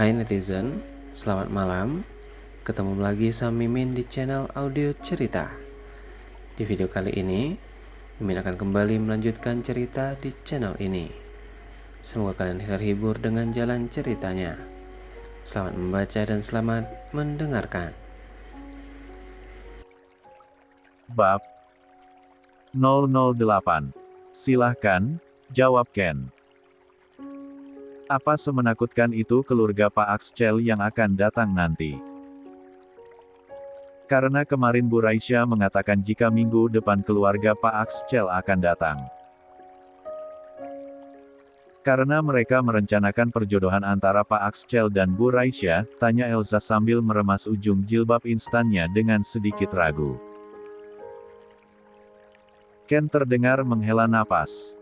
Hai netizen, selamat malam. Ketemu lagi sama Mimin di channel audio cerita. Di video kali ini, Mimin akan kembali melanjutkan cerita di channel ini. Semoga kalian terhibur dengan jalan ceritanya. Selamat membaca dan selamat mendengarkan. Bab 008. Silahkan, jawab Ken. Apa semenakutkan itu keluarga Pak Axcel yang akan datang nanti? Karena kemarin Bu Raisya mengatakan jika minggu depan keluarga Pak Axcel akan datang. Karena mereka merencanakan perjodohan antara Pak Axcel dan Bu Raisya, tanya Elsa sambil meremas ujung jilbab instannya dengan sedikit ragu. Ken terdengar menghela napas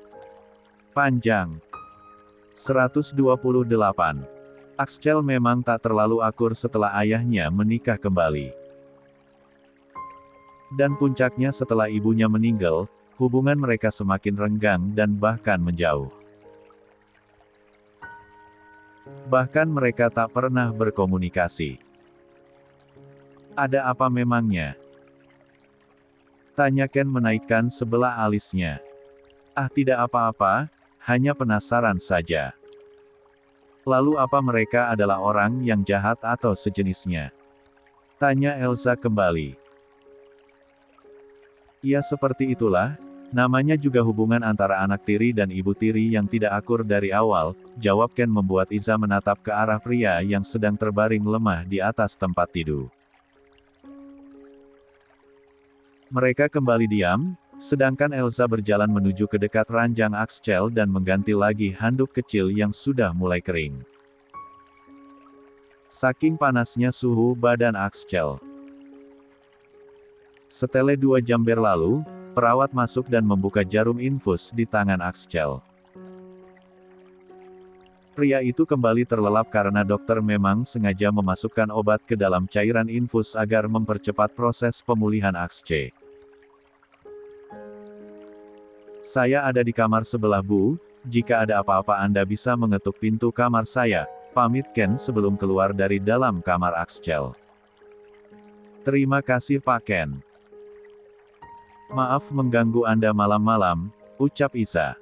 panjang. 128. Axcel memang tak terlalu akur setelah ayahnya menikah kembali. Dan puncaknya setelah ibunya meninggal, hubungan mereka semakin renggang dan bahkan menjauh. Bahkan mereka tak pernah berkomunikasi. Ada apa memangnya? Tanya Ken menaikkan sebelah alisnya. Ah, tidak apa-apa, hanya penasaran saja. Lalu apa mereka adalah orang yang jahat atau sejenisnya? Tanya Elsa kembali. Ya seperti itulah, namanya juga hubungan antara anak tiri dan ibu tiri yang tidak akur dari awal, jawab Ken membuat Iza menatap ke arah pria yang sedang terbaring lemah di atas tempat tidur. Mereka kembali diam, sedangkan Elsa berjalan menuju ke dekat ranjang Axcel dan mengganti lagi handuk kecil yang sudah mulai kering. Saking panasnya suhu badan Axcel. Setele 2 jam berlalu, perawat masuk dan membuka jarum infus di tangan Axcel. Pria itu kembali terlelap karena dokter memang sengaja memasukkan obat ke dalam cairan infus agar mempercepat proses pemulihan Axcel. Saya ada di kamar sebelah Bu, jika ada apa-apa Anda bisa mengetuk pintu kamar saya, pamit Ken sebelum keluar dari dalam kamar Axcel. Terima kasih Pak Ken. Maaf mengganggu Anda malam-malam, ucap Iza.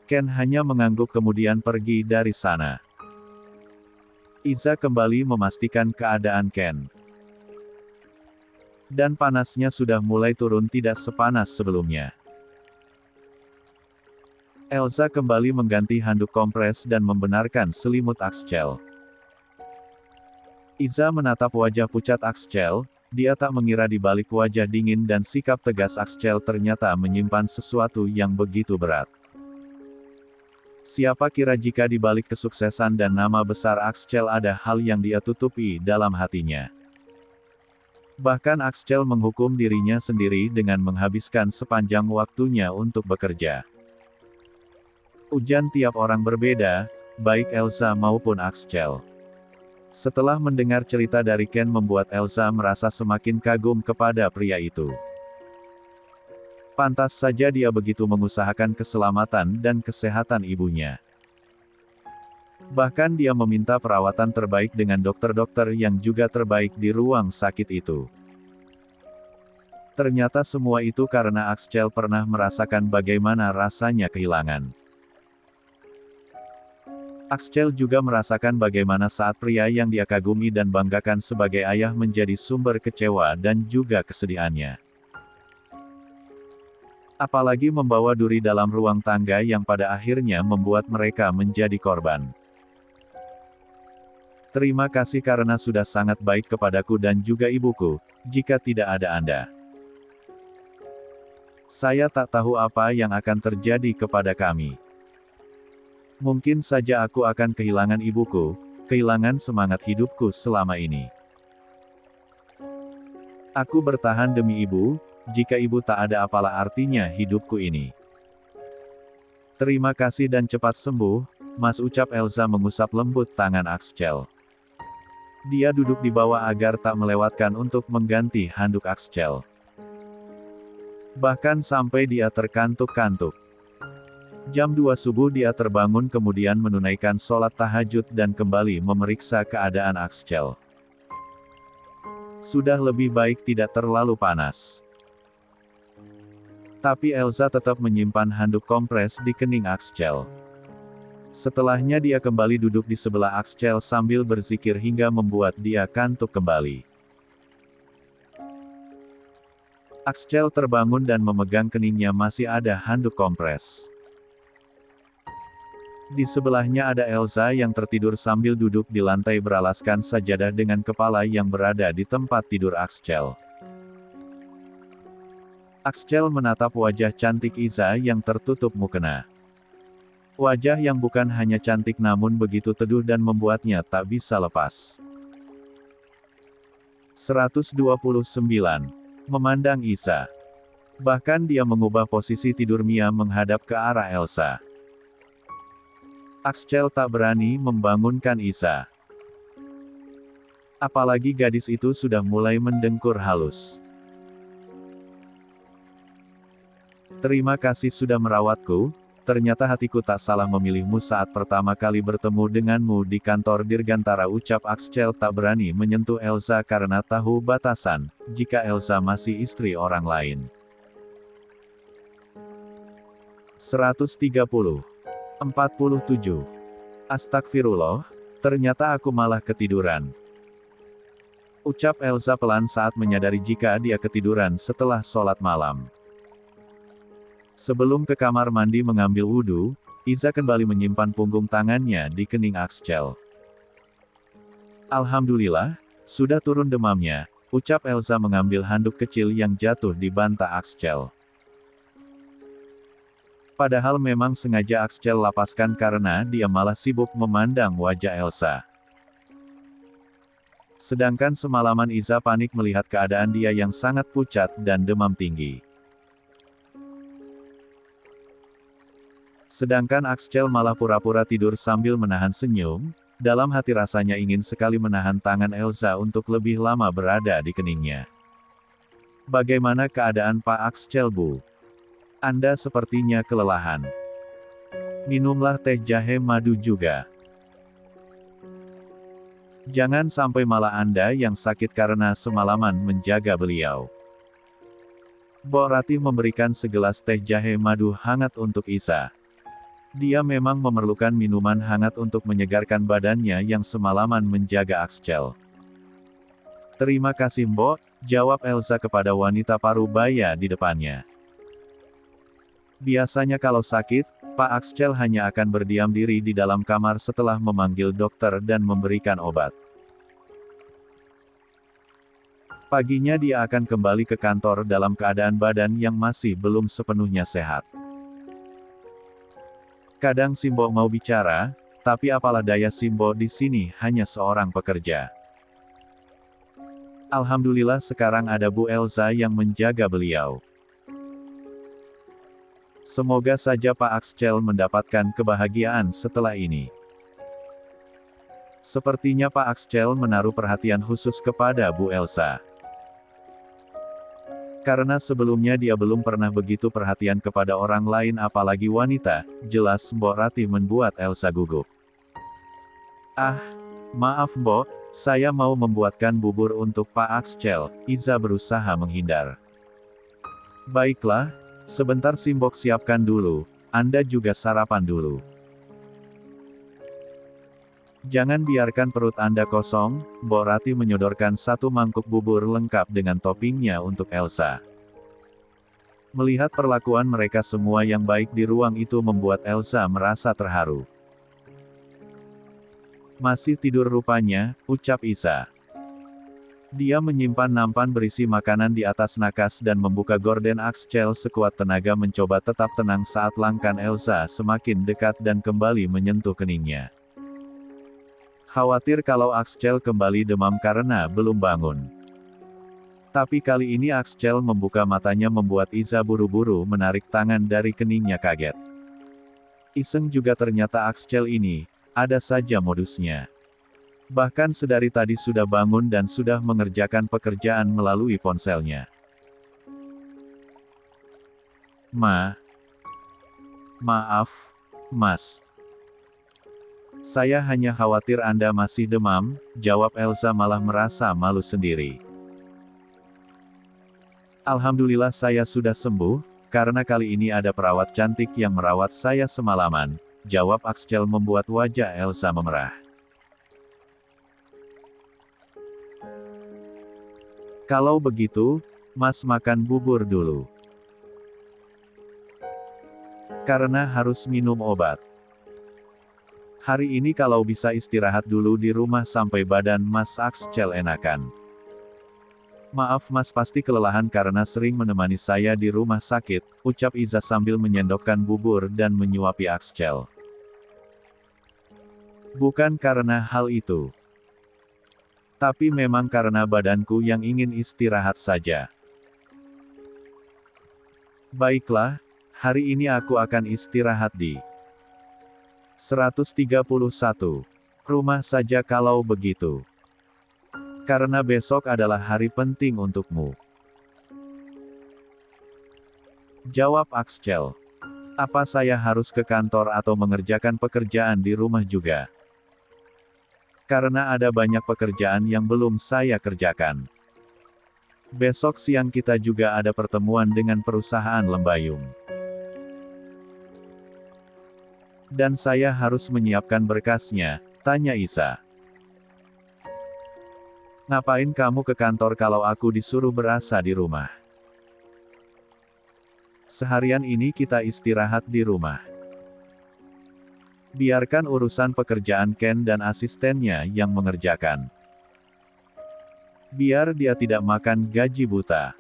Ken hanya mengangguk kemudian pergi dari sana. Iza kembali memastikan keadaan Ken. Dan panasnya sudah mulai turun tidak sepanas sebelumnya. Elsa kembali mengganti handuk kompres dan membenarkan selimut Axcel. Iza menatap wajah pucat Axcel, dia tak mengira di balik wajah dingin dan sikap tegas Axcel ternyata menyimpan sesuatu yang begitu berat. Siapa kira jika di balik kesuksesan dan nama besar Axcel ada hal yang dia tutupi dalam hatinya. Bahkan Axcel menghukum dirinya sendiri dengan menghabiskan sepanjang waktunya untuk bekerja. Ujian tiap orang berbeda, baik Elsa maupun Axcel. Setelah mendengar cerita dari Ken membuat Elsa merasa semakin kagum kepada pria itu. Pantas saja dia begitu mengusahakan keselamatan dan kesehatan ibunya. Bahkan dia meminta perawatan terbaik dengan dokter-dokter yang juga terbaik di ruang sakit itu. Ternyata semua itu karena Axcel pernah merasakan bagaimana rasanya kehilangan. Axcel juga merasakan bagaimana saat pria yang dia kagumi dan banggakan sebagai ayah menjadi sumber kecewa dan juga kesedihannya. Apalagi membawa duri dalam ruang tangga yang pada akhirnya membuat mereka menjadi korban. Terima kasih karena sudah sangat baik kepadaku dan juga ibuku, jika tidak ada Anda. Saya tak tahu apa yang akan terjadi kepada kami. Mungkin saja aku akan kehilangan ibuku, kehilangan semangat hidupku selama ini. Aku bertahan demi ibu, jika ibu tak ada apalah artinya hidupku ini. Terima kasih dan cepat sembuh, Mas, ucap Elsa mengusap lembut tangan Axcel. Dia duduk di bawah agar tak melewatkan untuk mengganti handuk Axcel. Bahkan sampai dia terkantuk-kantuk. Jam 2 subuh dia terbangun kemudian menunaikan sholat tahajud dan kembali memeriksa keadaan Axcel. Sudah lebih baik tidak terlalu panas. Tapi Elsa tetap menyimpan handuk kompres di kening Axcel. Setelahnya dia kembali duduk di sebelah Axcel sambil berzikir hingga membuat dia kantuk kembali. Axcel terbangun dan memegang keningnya masih ada handuk kompres. Di sebelahnya ada Elsa yang tertidur sambil duduk di lantai beralaskan sajadah dengan kepala yang berada di tempat tidur Axcel. Axcel menatap wajah cantik Iza yang tertutup mukena. Wajah yang bukan hanya cantik namun begitu teduh dan membuatnya tak bisa lepas. 129. Memandang Iza. Bahkan dia mengubah posisi tidur Mia menghadap ke arah Elsa. Axcel tak berani membangunkan Iza. Apalagi gadis itu sudah mulai mendengkur halus. Terima kasih sudah merawatku, ternyata hatiku tak salah memilihmu saat pertama kali bertemu denganmu di kantor Dirgantara, ucap Axcel tak berani menyentuh Elsa karena tahu batasan, jika Elsa masih istri orang lain. 130. 47. Astagfirullah, ternyata aku malah ketiduran. Ucap Elsa pelan saat menyadari jika dia ketiduran setelah sholat malam. Sebelum ke kamar mandi mengambil wudhu, Iza kembali menyimpan punggung tangannya di kening Axcel. Alhamdulillah, sudah turun demamnya, ucap Elsa mengambil handuk kecil yang jatuh di bantal Axcel. Padahal memang sengaja Axcel lapaskan karena dia malah sibuk memandang wajah Elsa. Sedangkan semalaman Iza panik melihat keadaan dia yang sangat pucat dan demam tinggi. Sedangkan Axcel malah pura-pura tidur sambil menahan senyum, dalam hati rasanya ingin sekali menahan tangan Elsa untuk lebih lama berada di keningnya. Bagaimana keadaan Pak Axcel, Bu? Anda sepertinya kelelahan. Minumlah teh jahe madu juga. Jangan sampai malah Anda yang sakit karena semalaman menjaga beliau. Mbok Ratih memberikan segelas teh jahe madu hangat untuk Iza. Dia memang memerlukan minuman hangat untuk menyegarkan badannya yang semalaman menjaga Axcel. Terima kasih Mbok, jawab Elsa kepada wanita parubaya di depannya. Biasanya kalau sakit, Pak Axcel hanya akan berdiam diri di dalam kamar setelah memanggil dokter dan memberikan obat. Paginya dia akan kembali ke kantor dalam keadaan badan yang masih belum sepenuhnya sehat. Kadang Simbo mau bicara, tapi apalah daya Simbo di sini hanya seorang pekerja. Alhamdulillah sekarang ada Bu Elsa yang menjaga beliau. Semoga saja Pak Axcel mendapatkan kebahagiaan setelah ini. Sepertinya Pak Axcel menaruh perhatian khusus kepada Bu Elsa. Karena sebelumnya dia belum pernah begitu perhatian kepada orang lain apalagi wanita, jelas Mbok Ratih membuat Elsa gugup. Ah, maaf Mbok, saya mau membuatkan bubur untuk Pak Axcel, Iza berusaha menghindar. Baiklah, sebentar Simbok siapkan dulu, Anda juga sarapan dulu. Jangan biarkan perut Anda kosong, Mbok Ratih menyodorkan satu mangkuk bubur lengkap dengan toppingnya untuk Elsa. Melihat perlakuan mereka semua yang baik di ruang itu membuat Elsa merasa terharu. Masih tidur rupanya, ucap Iza. Dia menyimpan nampan berisi makanan di atas nakas dan membuka gorden Axcel sekuat tenaga mencoba tetap tenang saat langkah Elsa semakin dekat dan kembali menyentuh keningnya. Khawatir kalau Axcel kembali demam karena belum bangun. Tapi kali ini Axcel membuka matanya membuat Iza buru-buru menarik tangan dari keningnya kaget. Iseng juga ternyata Axcel ini, ada saja modusnya. Bahkan sedari tadi sudah bangun dan sudah mengerjakan pekerjaan melalui ponselnya. Ma. Maaf, Mas. Saya hanya khawatir Anda masih demam, jawab Elsa malah merasa malu sendiri. Alhamdulillah saya sudah sembuh, karena kali ini ada perawat cantik yang merawat saya semalaman, jawab Axel membuat wajah Elsa memerah. Kalau begitu, Mas makan bubur dulu. Karena harus minum obat. Hari ini kalau bisa istirahat dulu di rumah sampai badan Mas Axel enakan. Maaf Mas pasti kelelahan karena sering menemani saya di rumah sakit, ucap Iza sambil menyendokkan bubur dan menyuapi Axel. Bukan karena hal itu. Tapi memang karena badanku yang ingin istirahat saja. Baiklah, hari ini aku akan istirahat di 131 rumah saja kalau begitu. Karena besok adalah hari penting untukmu. Jawab Axel. Apa saya harus ke kantor atau mengerjakan pekerjaan di rumah juga? Karena ada banyak pekerjaan yang belum saya kerjakan. Besok siang kita juga ada pertemuan dengan perusahaan Lembayung. Dan saya harus menyiapkan berkasnya, tanya Isa. Ngapain kamu ke kantor kalau aku disuruh berasa di rumah? Seharian ini kita istirahat di rumah. Biarkan urusan pekerjaan Ken dan asistennya yang mengerjakan. Biar dia tidak makan gaji buta.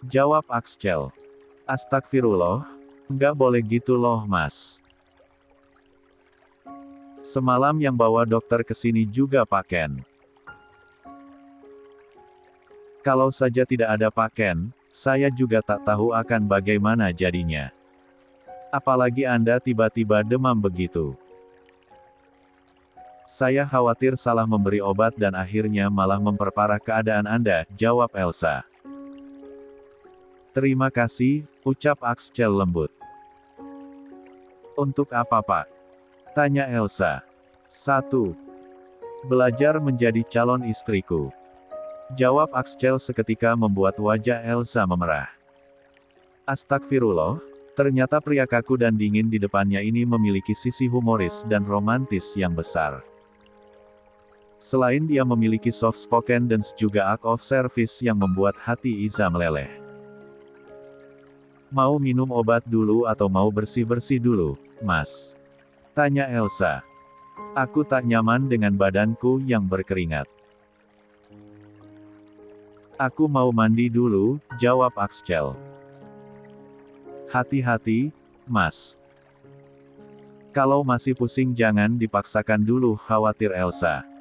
Jawab Axel. Astagfirullah, nggak boleh gitu loh Mas. Semalam yang bawa dokter ke sini juga Pak Ken. Kalau saja tidak ada Pak Ken, saya juga tak tahu akan bagaimana jadinya. Apalagi Anda tiba-tiba demam begitu. Saya khawatir salah memberi obat dan akhirnya malah memperparah keadaan Anda, jawab Elsa. Terima kasih, ucap Axel lembut. Untuk apa Pak? Tanya Elsa. 1. Belajar menjadi calon istriku. Jawab Axel seketika membuat wajah Elsa memerah. Astagfirullah, ternyata pria kaku dan dingin di depannya ini memiliki sisi humoris dan romantis yang besar. Selain dia memiliki soft spoken dan juga act of service yang membuat hati Iza meleleh. Mau minum obat dulu atau mau bersih-bersih dulu, Mas? Tanya Elsa. Aku tak nyaman dengan badanku yang berkeringat. Aku mau mandi dulu, jawab Axel. Hati-hati, Mas. Kalau masih pusing jangan dipaksakan dulu, khawatir Elsa.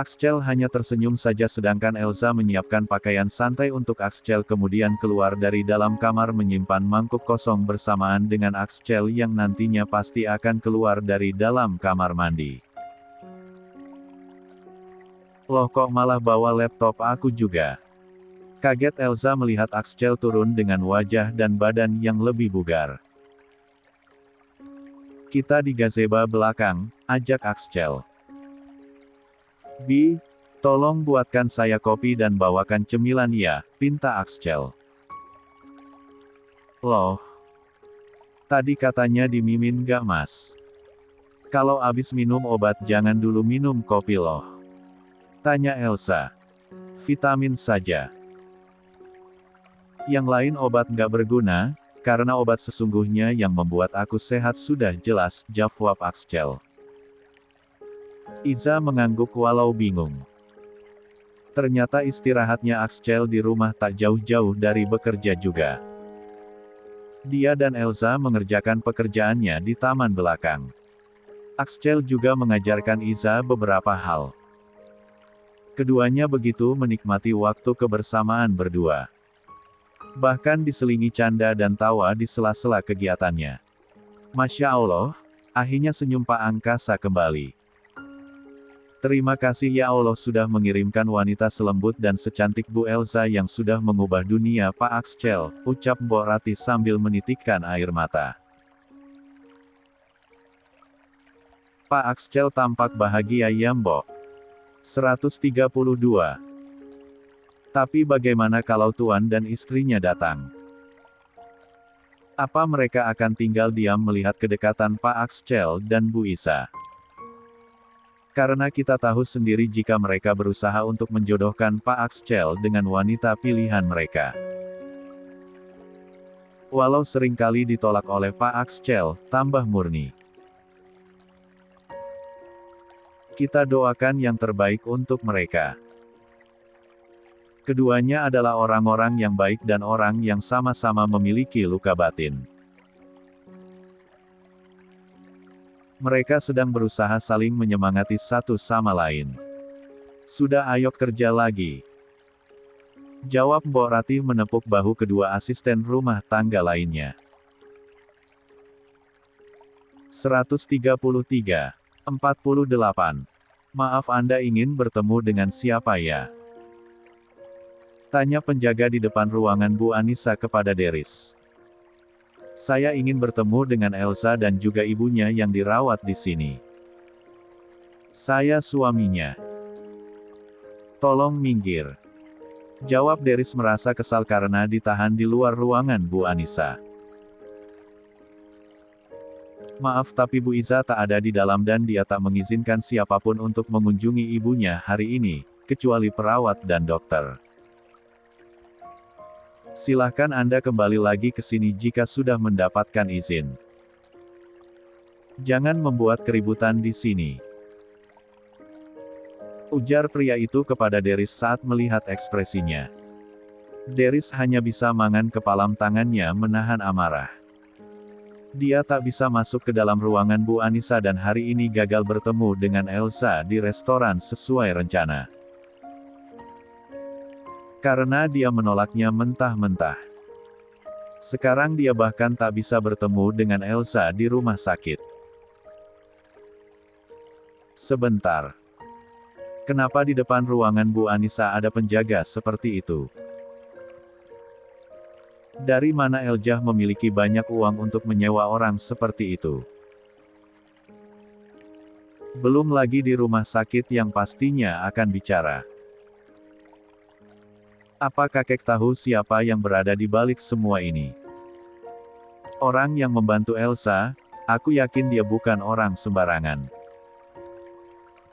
Axel hanya tersenyum saja sedangkan Elsa menyiapkan pakaian santai untuk Axel kemudian keluar dari dalam kamar menyimpan mangkuk kosong bersamaan dengan Axel yang nantinya pasti akan keluar dari dalam kamar mandi. Loh kok malah bawa laptop aku juga? Kaget Elsa melihat Axel turun dengan wajah dan badan yang lebih bugar. Kita di gazebo belakang, ajak Axel. Bi, tolong buatkan saya kopi dan bawakan cemilan ya, pinta Axel. Loh, tadi katanya dimimin gak Mas? Kalau abis minum obat jangan dulu minum kopi loh. Tanya Elsa. Vitamin saja. Yang lain obat gak berguna, karena obat sesungguhnya yang membuat aku sehat sudah jelas, jawab Axel. Iza mengangguk walau bingung. Ternyata istirahatnya Axel di rumah tak jauh-jauh dari bekerja juga. Dia dan Elsa mengerjakan pekerjaannya di taman belakang. Axel juga mengajarkan Iza beberapa hal. Keduanya begitu menikmati waktu kebersamaan berdua. Bahkan diselingi canda dan tawa di sela-sela kegiatannya. Masya Allah, akhirnya senyum Pak Angkasa kembali. Terima kasih ya Allah sudah mengirimkan wanita selembut dan secantik Bu Elsa yang sudah mengubah dunia Pak Axel, ucap Mbok Rati sambil menitikkan air mata. Pak Axcel tampak bahagia ya Mbok. 132. Tapi bagaimana kalau tuan dan istrinya datang? Apa mereka akan tinggal diam melihat kedekatan Pak Axcel dan Bu Isa? Karena kita tahu sendiri jika mereka berusaha untuk menjodohkan Pak Axcel dengan wanita pilihan mereka. Walau seringkali ditolak oleh Pak Axcel, tambah murni. Kita doakan yang terbaik untuk mereka. Keduanya adalah orang-orang yang baik dan orang yang sama-sama memiliki luka batin. Mereka sedang berusaha saling menyemangati satu sama lain. Sudah ayo kerja lagi. Jawab Mbok Ratih menepuk bahu kedua asisten rumah tangga lainnya. 133. 48. Maaf Anda ingin bertemu dengan siapa ya? Tanya penjaga di depan ruangan Bu Anissa kepada Deris. Saya ingin bertemu dengan Elsa dan juga ibunya yang dirawat di sini. Saya suaminya. Tolong minggir. Jawab Deris merasa kesal karena ditahan di luar ruangan Bu Anissa. Maaf tapi Bu Iza tak ada di dalam dan dia tak mengizinkan siapapun untuk mengunjungi ibunya hari ini, kecuali perawat dan dokter. Silahkan Anda kembali lagi ke sini jika sudah mendapatkan izin. Jangan membuat keributan di sini. Ujar pria itu kepada Deris saat melihat ekspresinya. Deris hanya bisa mangan kepalam tangannya menahan amarah. Dia tak bisa masuk ke dalam ruangan Bu Anissa dan hari ini gagal bertemu dengan Elsa di restoran sesuai rencana. Karena dia menolaknya mentah-mentah. Sekarang dia bahkan tak bisa bertemu dengan Elsa di rumah sakit. Sebentar. Kenapa di depan ruangan Bu Anissa ada penjaga seperti itu? Dari mana Eljah memiliki banyak uang untuk menyewa orang seperti itu? Belum lagi di rumah sakit yang pastinya akan bicara. Apa kakek tahu siapa yang berada di balik semua ini? Orang yang membantu Elsa, aku yakin dia bukan orang sembarangan.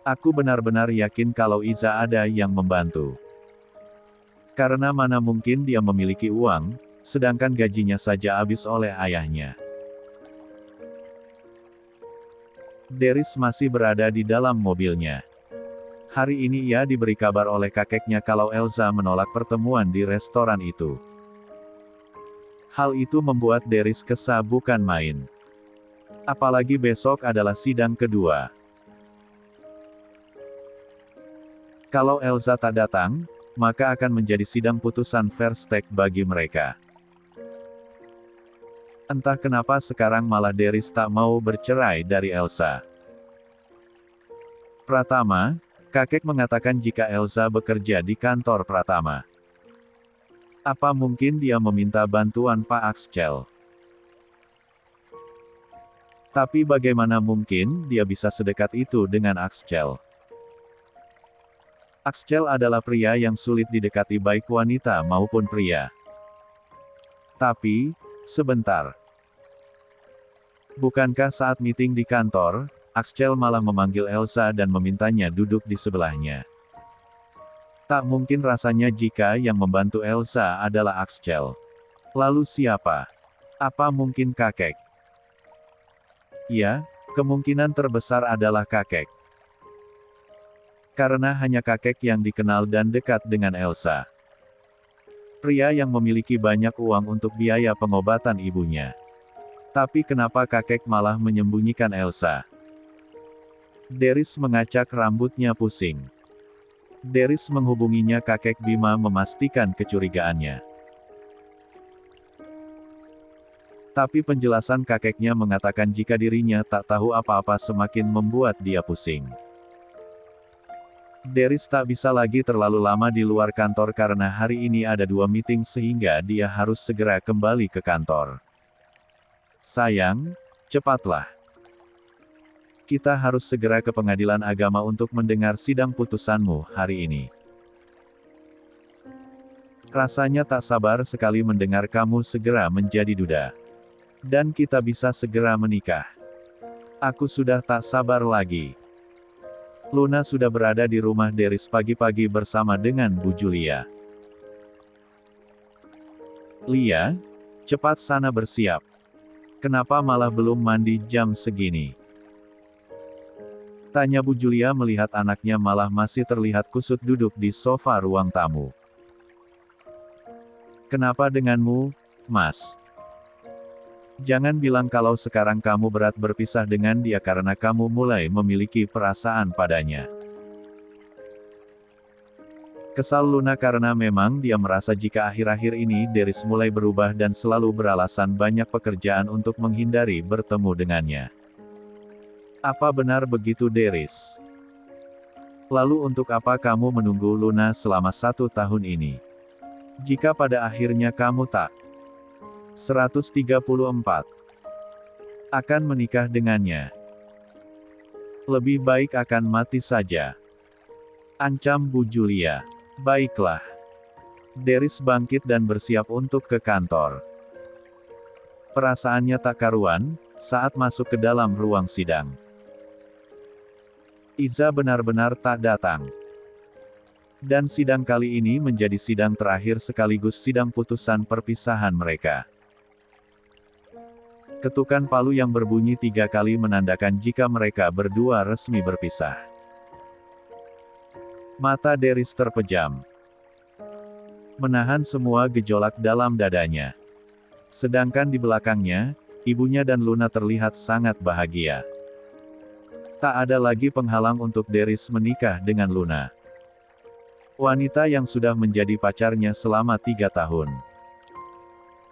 Aku benar-benar yakin kalau Iza ada yang membantu. Karena mana mungkin dia memiliki uang, sedangkan gajinya saja habis oleh ayahnya. Deris masih berada di dalam mobilnya. Hari ini ia diberi kabar oleh kakeknya kalau Elsa menolak pertemuan di restoran itu. Hal itu membuat Deris kesal bukan main. Apalagi besok adalah sidang kedua. Kalau Elsa tak datang, maka akan menjadi sidang putusan Versteeg bagi mereka. Entah kenapa sekarang malah Deris tak mau bercerai dari Elsa. Pratama, kakek mengatakan jika Elsa bekerja di kantor Pratama. Apa mungkin dia meminta bantuan Pak Axcel? Tapi bagaimana mungkin dia bisa sedekat itu dengan Axcel? Axcel adalah pria yang sulit didekati baik wanita maupun pria. Tapi, sebentar. Bukankah saat meeting di kantor, Axcel malah memanggil Elsa dan memintanya duduk di sebelahnya? Tak mungkin rasanya jika yang membantu Elsa adalah Axcel. Lalu siapa? Apa mungkin kakek? Ya, kemungkinan terbesar adalah kakek. Karena hanya kakek yang dikenal dan dekat dengan Elsa. Pria yang memiliki banyak uang untuk biaya pengobatan ibunya. Tapi kenapa kakek malah menyembunyikan Elsa? Deris mengacak rambutnya pusing. Deris menghubunginya kakek Bima memastikan kecurigaannya. Tapi penjelasan kakeknya mengatakan jika dirinya tak tahu apa-apa semakin membuat dia pusing. Deris tak bisa lagi terlalu lama di luar kantor karena hari ini ada 2 meeting sehingga dia harus segera kembali ke kantor. Sayang, cepatlah. Kita harus segera ke pengadilan agama untuk mendengar sidang putusanmu hari ini. Rasanya tak sabar sekali mendengar kamu segera menjadi duda. Dan kita bisa segera menikah. Aku sudah tak sabar lagi. Luna sudah berada di rumah Deris pagi-pagi bersama dengan Bu Julia. Lia, cepat sana bersiap. Kenapa malah belum mandi jam segini? Tanya Bu Julia melihat anaknya malah masih terlihat kusut duduk di sofa ruang tamu. Kenapa denganmu, Mas? Jangan bilang kalau sekarang kamu berat berpisah dengan dia karena kamu mulai memiliki perasaan padanya. Kesal Luna karena memang dia merasa jika akhir-akhir ini Deris mulai berubah dan selalu beralasan banyak pekerjaan untuk menghindari bertemu dengannya. Apa benar begitu Deris? Lalu untuk apa kamu menunggu Luna selama 1 tahun ini? Jika pada akhirnya kamu tak 134 akan menikah dengannya, lebih baik akan mati saja. Ancam Bu Julia. Baiklah. Deris bangkit dan bersiap untuk ke kantor. Perasaannya tak karuan saat masuk ke dalam ruang sidang. Iza benar-benar tak datang. Dan sidang kali ini menjadi sidang terakhir sekaligus sidang putusan perpisahan mereka. Ketukan palu yang berbunyi 3 kali menandakan jika mereka berdua resmi berpisah. Mata Deris terpejam. Menahan semua gejolak dalam dadanya. Sedangkan di belakangnya, ibunya dan Luna terlihat sangat bahagia. Tak ada lagi penghalang untuk Deris menikah dengan Luna. Wanita yang sudah menjadi pacarnya selama 3 tahun.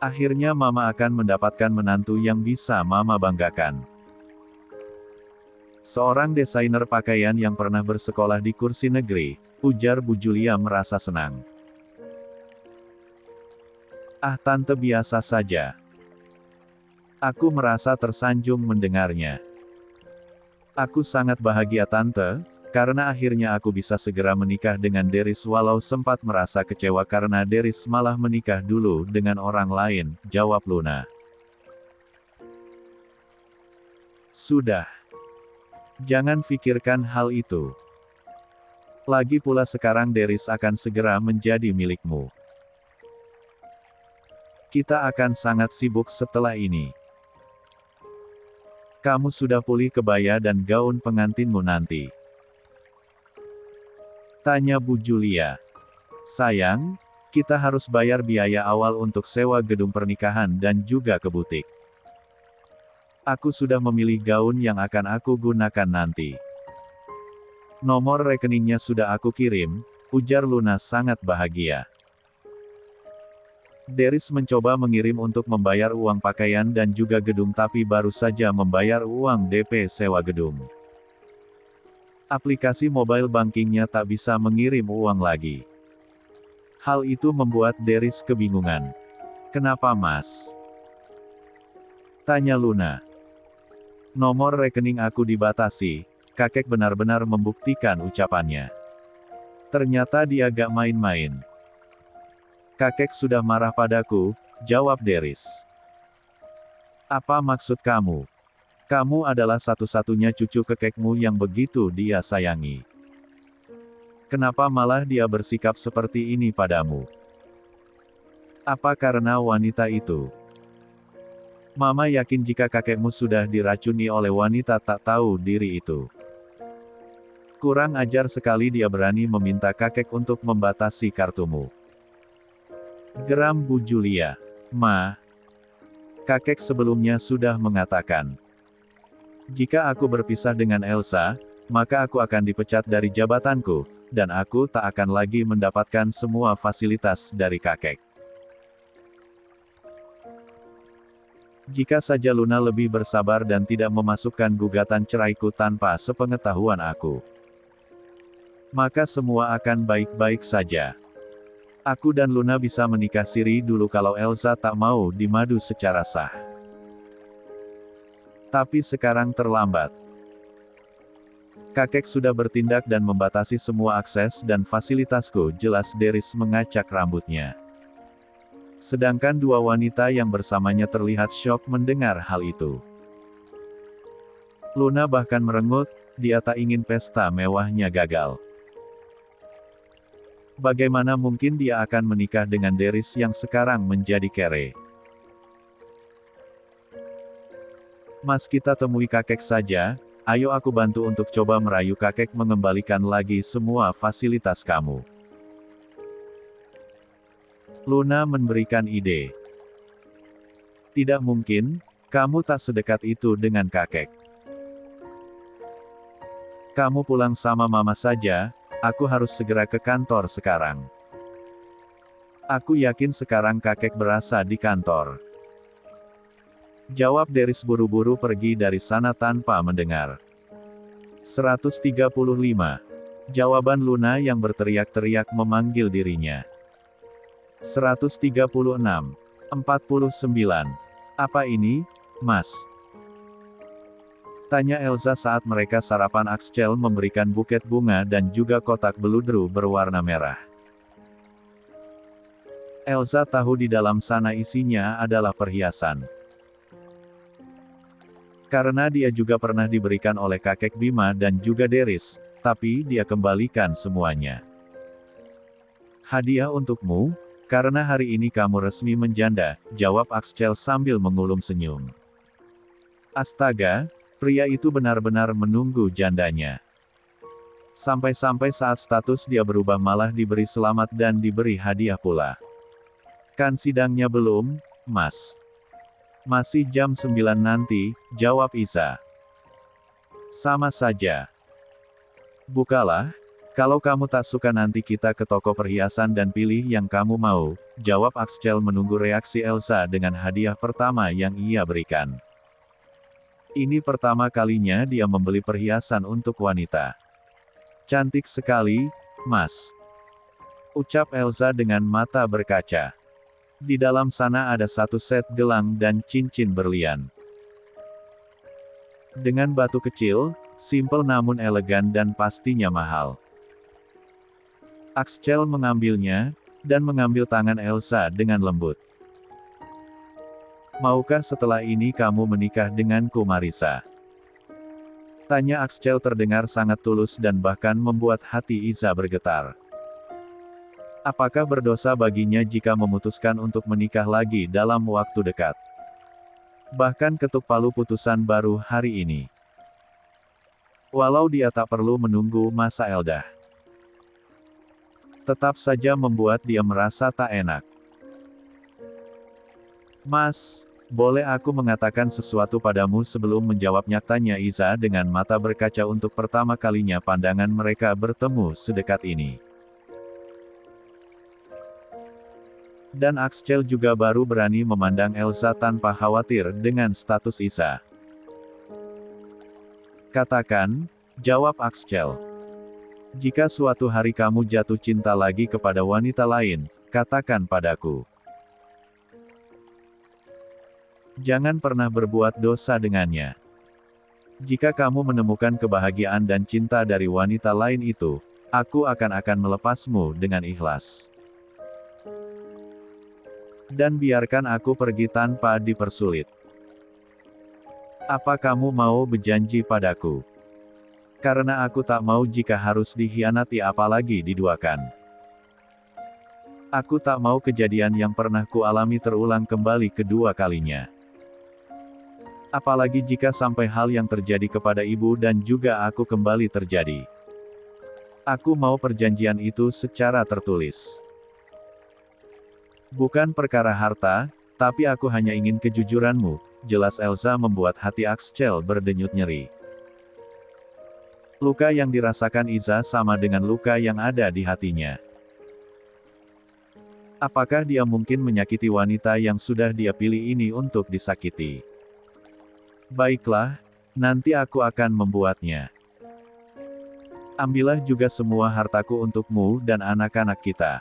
Akhirnya Mama akan mendapatkan menantu yang bisa Mama banggakan. Seorang desainer pakaian yang pernah bersekolah di kursi negeri, ujar Bu Julia merasa senang. Ah, Tante biasa saja. Aku merasa tersanjung mendengarnya. Aku sangat bahagia Tante, karena akhirnya aku bisa segera menikah dengan Deris walau sempat merasa kecewa karena Deris malah menikah dulu dengan orang lain, jawab Luna. Sudah. Jangan pikirkan hal itu. Lagi pula sekarang Deris akan segera menjadi milikmu. Kita akan sangat sibuk setelah ini. Kamu sudah pulih kebaya dan gaun pengantinmu nanti? Tanya Bu Julia. Sayang, kita harus bayar biaya awal untuk sewa gedung pernikahan dan juga ke butik. Aku sudah memilih gaun yang akan aku gunakan nanti. Nomor rekeningnya sudah aku kirim, ujar Luna sangat bahagia. Deris mencoba mengirim untuk membayar uang pakaian dan juga gedung tapi baru saja membayar uang DP sewa gedung. Aplikasi mobile bankingnya tak bisa mengirim uang lagi. Hal itu membuat Deris kebingungan. Kenapa Mas? Tanya Luna. Nomor rekening aku dibatasi, kakek benar-benar membuktikan ucapannya. Ternyata dia gak main-main. Kakek sudah marah padaku, jawab Deris. Apa maksud kamu? Kamu adalah satu-satunya cucu kakekmu yang begitu dia sayangi. Kenapa malah dia bersikap seperti ini padamu? Apa karena wanita itu? Mama yakin jika kakekmu sudah diracuni oleh wanita tak tahu diri itu. Kurang ajar sekali dia berani meminta kakek untuk membatasi kartumu. Geram Bu Julia. Ma, kakek sebelumnya sudah mengatakan, jika aku berpisah dengan Elsa, maka aku akan dipecat dari jabatanku, dan aku tak akan lagi mendapatkan semua fasilitas dari kakek. Jika saja Luna lebih bersabar dan tidak memasukkan gugatan ceraiku tanpa sepengetahuan aku, maka semua akan baik-baik saja. Aku dan Luna bisa menikah siri dulu kalau Elsa tak mau dimadu secara sah. Tapi sekarang terlambat. Kakek sudah bertindak dan membatasi semua akses dan fasilitasku, jelas Deris mengacak rambutnya. Sedangkan dua wanita yang bersamanya terlihat syok mendengar hal itu. Luna bahkan merengut, dia tak ingin pesta mewahnya gagal. Bagaimana mungkin dia akan menikah dengan Deris yang sekarang menjadi kere? Mas, kita temui kakek saja, ayo aku bantu untuk coba merayu kakek mengembalikan lagi semua fasilitas kamu. Luna memberikan ide. Tidak mungkin, kamu tak sedekat itu dengan kakek. Kamu pulang sama mama saja, aku harus segera ke kantor sekarang. Aku yakin sekarang kakek berasa di kantor. Jawab Deris buru-buru pergi dari sana tanpa mendengar. 135. Jawaban Luna yang berteriak-teriak memanggil dirinya. 136. 49. Apa ini, Mas? Tanya Elsa saat mereka sarapan. Axel memberikan buket bunga dan juga kotak beludru berwarna merah. Elsa tahu di dalam sana isinya adalah perhiasan. Karena dia juga pernah diberikan oleh kakek Bima dan juga Deris, tapi dia kembalikan semuanya. Hadiah untukmu, karena hari ini kamu resmi menjanda, jawab Axel sambil mengulum senyum. Astaga, pria itu benar-benar menunggu jandanya. Sampai-sampai saat status dia berubah malah diberi selamat dan diberi hadiah pula. Kan sidangnya belum, Mas? Masih jam 9 nanti, jawab Isa. Sama saja. Bukalah, kalau kamu tak suka nanti kita ke toko perhiasan dan pilih yang kamu mau, jawab Axel menunggu reaksi Elsa dengan hadiah pertama yang ia berikan. Ini pertama kalinya dia membeli perhiasan untuk wanita. Cantik sekali, Mas. Ucap Elsa dengan mata berkaca. Di dalam sana ada satu set gelang dan cincin berlian. Dengan batu kecil, simpel namun elegan dan pastinya mahal. Axel mengambilnya, dan mengambil tangan Elsa dengan lembut. Maukah setelah ini kamu menikah denganku, Marissa? Tanya Axel terdengar sangat tulus dan bahkan membuat hati Isa bergetar. Apakah berdosa baginya jika memutuskan untuk menikah lagi dalam waktu dekat? Bahkan ketuk palu putusan baru hari ini. Walau dia tak perlu menunggu masa eldah. Tetap saja membuat dia merasa tak enak. Mas, boleh aku mengatakan sesuatu padamu sebelum menjawabnya, tanya Isa dengan mata berkaca. Untuk pertama kalinya pandangan mereka bertemu sedekat ini. Dan Axel juga baru berani memandang Elsa tanpa khawatir dengan status Isa. Katakan, jawab Axel. Jika suatu hari kamu jatuh cinta lagi kepada wanita lain, katakan padaku. Jangan pernah berbuat dosa dengannya. Jika kamu menemukan kebahagiaan dan cinta dari wanita lain itu, aku akan melepasmu dengan ikhlas. Dan biarkan aku pergi tanpa dipersulit. Apa kamu mau berjanji padaku? Karena aku tak mau jika harus dikhianati apalagi diduakan. Aku tak mau kejadian yang pernah ku alami terulang kembali kedua kalinya. Apalagi jika sampai hal yang terjadi kepada ibu dan juga aku kembali terjadi. Aku mau perjanjian itu secara tertulis. Bukan perkara harta, tapi aku hanya ingin kejujuranmu, jelas Elsa membuat hati Axel berdenyut nyeri. Luka yang dirasakan Isa sama dengan luka yang ada di hatinya. Apakah dia mungkin menyakiti wanita yang sudah dia pilih ini untuk disakiti? Baiklah, nanti aku akan membuatnya. Ambillah juga semua hartaku untukmu dan anak-anak kita.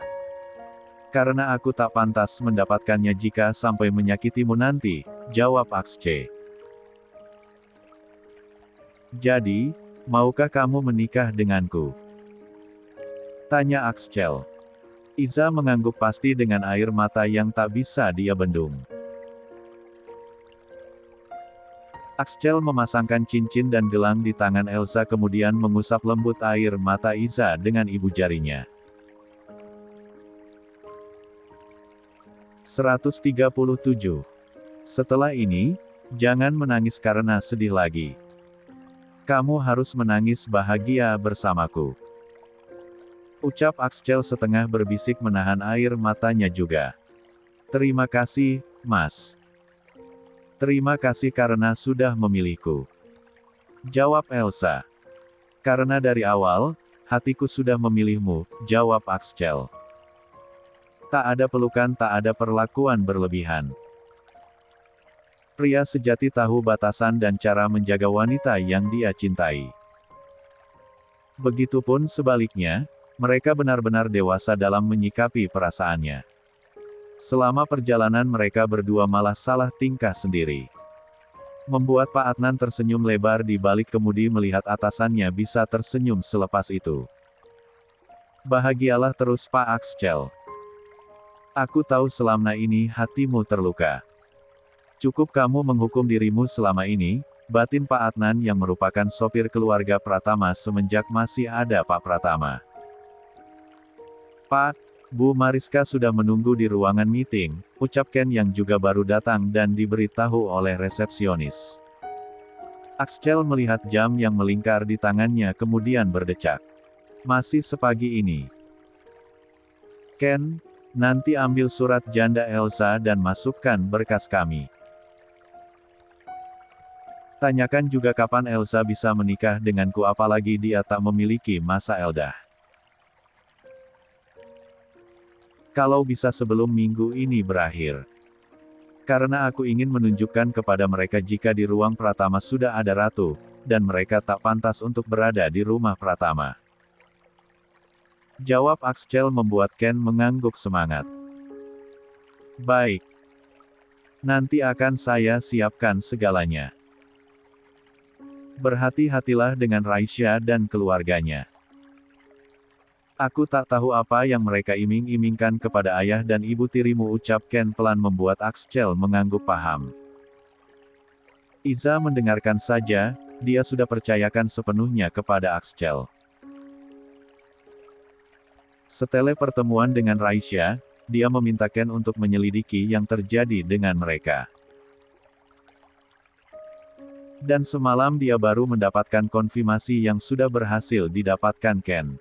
Karena aku tak pantas mendapatkannya jika sampai menyakitimu nanti, jawab Axel. Jadi, Maukah kamu menikah denganku? Tanya Axel. Iza mengangguk pasti dengan air mata yang tak bisa dia bendung. Axel memasangkan cincin dan gelang di tangan Elsa kemudian mengusap lembut air mata Iza dengan ibu jarinya. 137. Setelah ini, jangan menangis karena sedih lagi. Kamu harus menangis bahagia bersamaku. Ucap Axel setengah berbisik menahan air matanya juga. Terima kasih, Mas. Terima kasih karena sudah memilihku. Jawab Elsa. Karena dari awal, hatiku sudah memilihmu, jawab Axel. Tak ada pelukan, tak ada perlakuan berlebihan. Pria sejati tahu batasan dan cara menjaga wanita yang dia cintai. Begitupun sebaliknya, mereka benar-benar dewasa dalam menyikapi perasaannya. Selama perjalanan mereka berdua malah salah tingkah sendiri. Membuat Pak Adnan tersenyum lebar di balik kemudi melihat atasannya bisa tersenyum selepas itu. Bahagialah terus Pak Axel. Aku tahu selama ini hatimu terluka. Cukup kamu menghukum dirimu selama ini, batin Pak Adnan yang merupakan sopir keluarga Pratama semenjak masih ada Pak Pratama. Pak, Bu Mariska sudah menunggu di ruangan meeting, ucap Ken yang juga baru datang dan diberitahu oleh resepsionis. Axel melihat jam yang melingkar di tangannya kemudian berdecak. Masih sepagi ini. Ken, nanti ambil surat janda Elsa dan masukkan berkas kami. Tanyakan juga kapan Elsa bisa menikah denganku apalagi dia tak memiliki masa eldah. Kalau bisa sebelum minggu ini berakhir. Karena aku ingin menunjukkan kepada mereka jika di ruang Pratama sudah ada ratu, dan mereka tak pantas untuk berada di rumah Pratama. Jawab Axel membuat Ken mengangguk semangat. Baik. Nanti akan saya siapkan segalanya. Berhati-hatilah dengan Raisya dan keluarganya. Aku tak tahu apa yang mereka iming-imingkan kepada ayah dan ibu tirimu ucap Ken pelan membuat Axel mengangguk paham. Iza mendengarkan saja, dia sudah percayakan sepenuhnya kepada Axel. Setelah pertemuan dengan Raisya, dia meminta Ken untuk menyelidiki yang terjadi dengan mereka. Dan semalam dia baru mendapatkan konfirmasi yang sudah berhasil didapatkan Ken.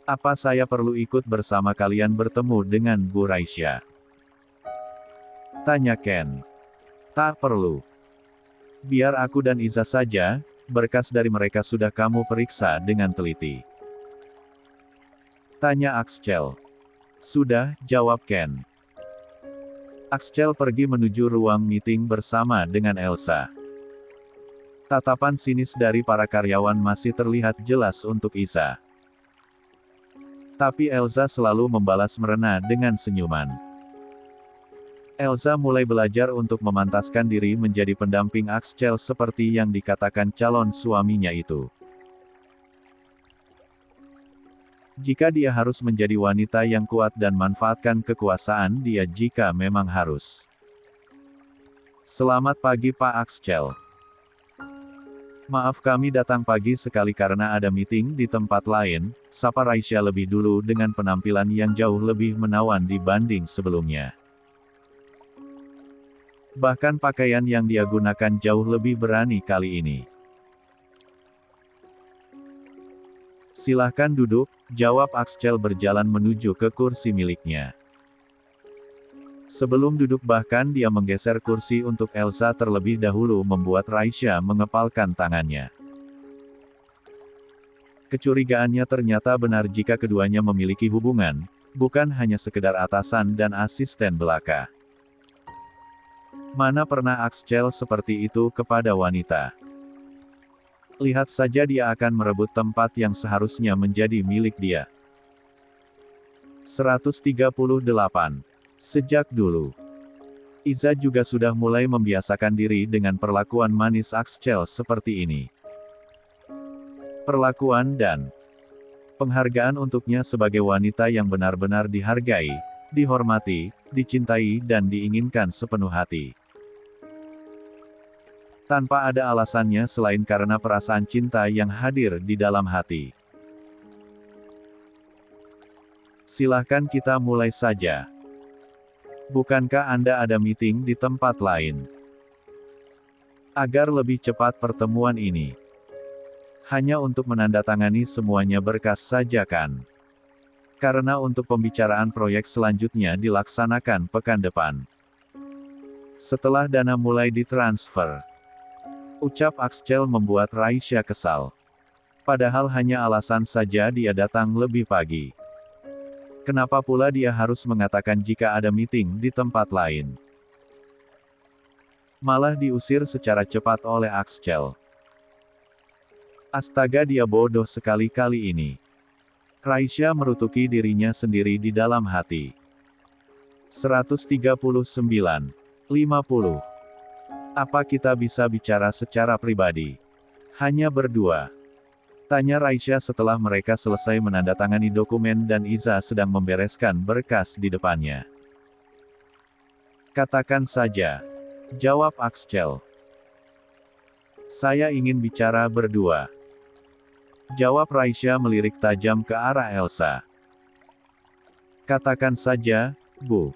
Apa saya perlu ikut bersama kalian bertemu dengan Bu Raisya? Tanya Ken. Tak perlu. Biar aku dan Iza saja, berkas dari mereka sudah kamu periksa dengan teliti. Tanya Axel. Sudah, jawab Ken. Axel pergi menuju ruang meeting bersama dengan Elsa. Tatapan sinis dari para karyawan masih terlihat jelas untuk Iza. Tapi Elsa selalu membalas merena dengan senyuman. Elsa mulai belajar untuk memantaskan diri menjadi pendamping Axel seperti yang dikatakan calon suaminya itu. Jika dia harus menjadi wanita yang kuat dan manfaatkan kekuasaan dia jika memang harus. Selamat pagi Pak Axel. Maaf kami datang pagi sekali karena ada meeting di tempat lain, sapa Raisya lebih dulu dengan penampilan yang jauh lebih menawan dibanding sebelumnya. Bahkan pakaian yang dia gunakan jauh lebih berani kali ini. Silahkan duduk, jawab Axel berjalan menuju ke kursi miliknya. Sebelum duduk bahkan dia menggeser kursi untuk Elsa terlebih dahulu membuat Raisya mengepalkan tangannya. Kecurigaannya ternyata benar jika keduanya memiliki hubungan, bukan hanya sekedar atasan dan asisten belaka. Mana pernah Axel seperti itu kepada wanita? Lihat saja dia akan merebut tempat yang seharusnya menjadi milik dia. 138. Sejak dulu. Iza juga sudah mulai membiasakan diri dengan perlakuan manis Axel seperti ini. Perlakuan dan penghargaan untuknya sebagai wanita yang benar-benar dihargai, dihormati, dicintai dan diinginkan sepenuh hati. Tanpa ada alasannya selain karena perasaan cinta yang hadir di dalam hati. Silahkan kita mulai saja. Bukankah Anda ada meeting di tempat lain? Agar lebih cepat pertemuan ini. Hanya untuk menandatangani semuanya berkas saja kan? Karena untuk pembicaraan proyek selanjutnya dilaksanakan pekan depan. Setelah dana mulai ditransfer. Ucap Axel membuat Raisya kesal. Padahal hanya alasan saja dia datang lebih pagi. Kenapa pula dia harus mengatakan jika ada meeting di tempat lain? Malah diusir secara cepat oleh Axel. Astaga, dia bodoh sekali kali ini. Raisya merutuki dirinya sendiri di dalam hati. 139. 50. Apa kita bisa bicara secara pribadi? Hanya berdua. Tanya Raisya setelah mereka selesai menandatangani dokumen dan Iza sedang membereskan berkas di depannya. Katakan saja. Jawab Axel. Saya ingin bicara berdua. Jawab Raisya melirik tajam ke arah Elsa. Katakan saja, Bu.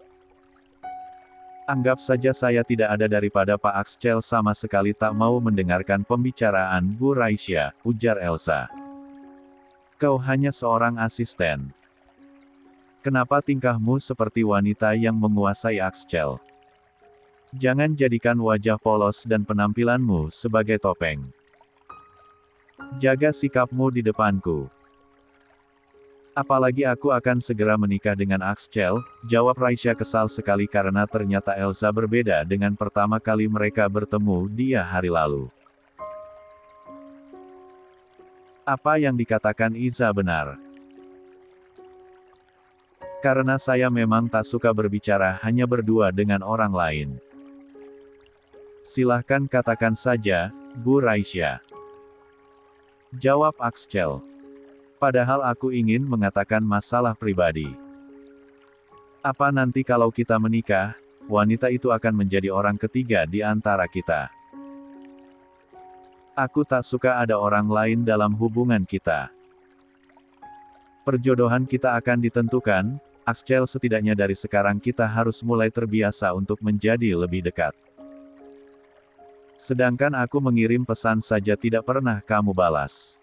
Anggap saja saya tidak ada daripada Pak Axel sama sekali tak mau mendengarkan pembicaraan Bu Raisya, ujar Elsa. Kau hanya seorang asisten. Kenapa tingkahmu seperti wanita yang menguasai Axel? Jangan jadikan wajah polos dan penampilanmu sebagai topeng. Jaga sikapmu di depanku. Apalagi aku akan segera menikah dengan Axel, jawab Raisya kesal sekali karena ternyata Elsa berbeda dengan pertama kali mereka bertemu dia hari lalu. Apa yang dikatakan Iza benar. Karena saya memang tak suka berbicara hanya berdua dengan orang lain. Silahkan katakan saja, Bu Raisya. Jawab Axel. Padahal aku ingin mengatakan masalah pribadi. Apa nanti kalau kita menikah, wanita itu akan menjadi orang ketiga di antara kita. Aku tak suka ada orang lain dalam hubungan kita. Perjodohan kita akan ditentukan, Axel, setidaknya dari sekarang kita harus mulai terbiasa untuk menjadi lebih dekat. Sedangkan aku mengirim pesan saja tidak pernah kamu balas.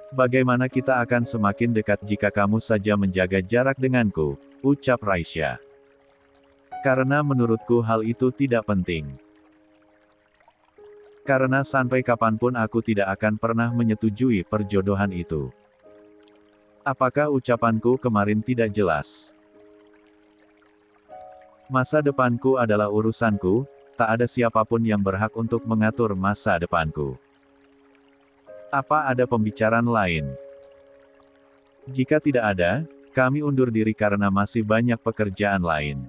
Bagaimana kita akan semakin dekat jika kamu saja menjaga jarak denganku, ucap Raisya. Karena menurutku hal itu tidak penting. Karena sampai kapanpun aku tidak akan pernah menyetujui perjodohan itu. Apakah ucapanku kemarin tidak jelas? Masa depanku adalah urusanku, tak ada siapapun yang berhak untuk mengatur masa depanku. Apa ada pembicaraan lain? Jika tidak ada, kami undur diri karena masih banyak pekerjaan lain.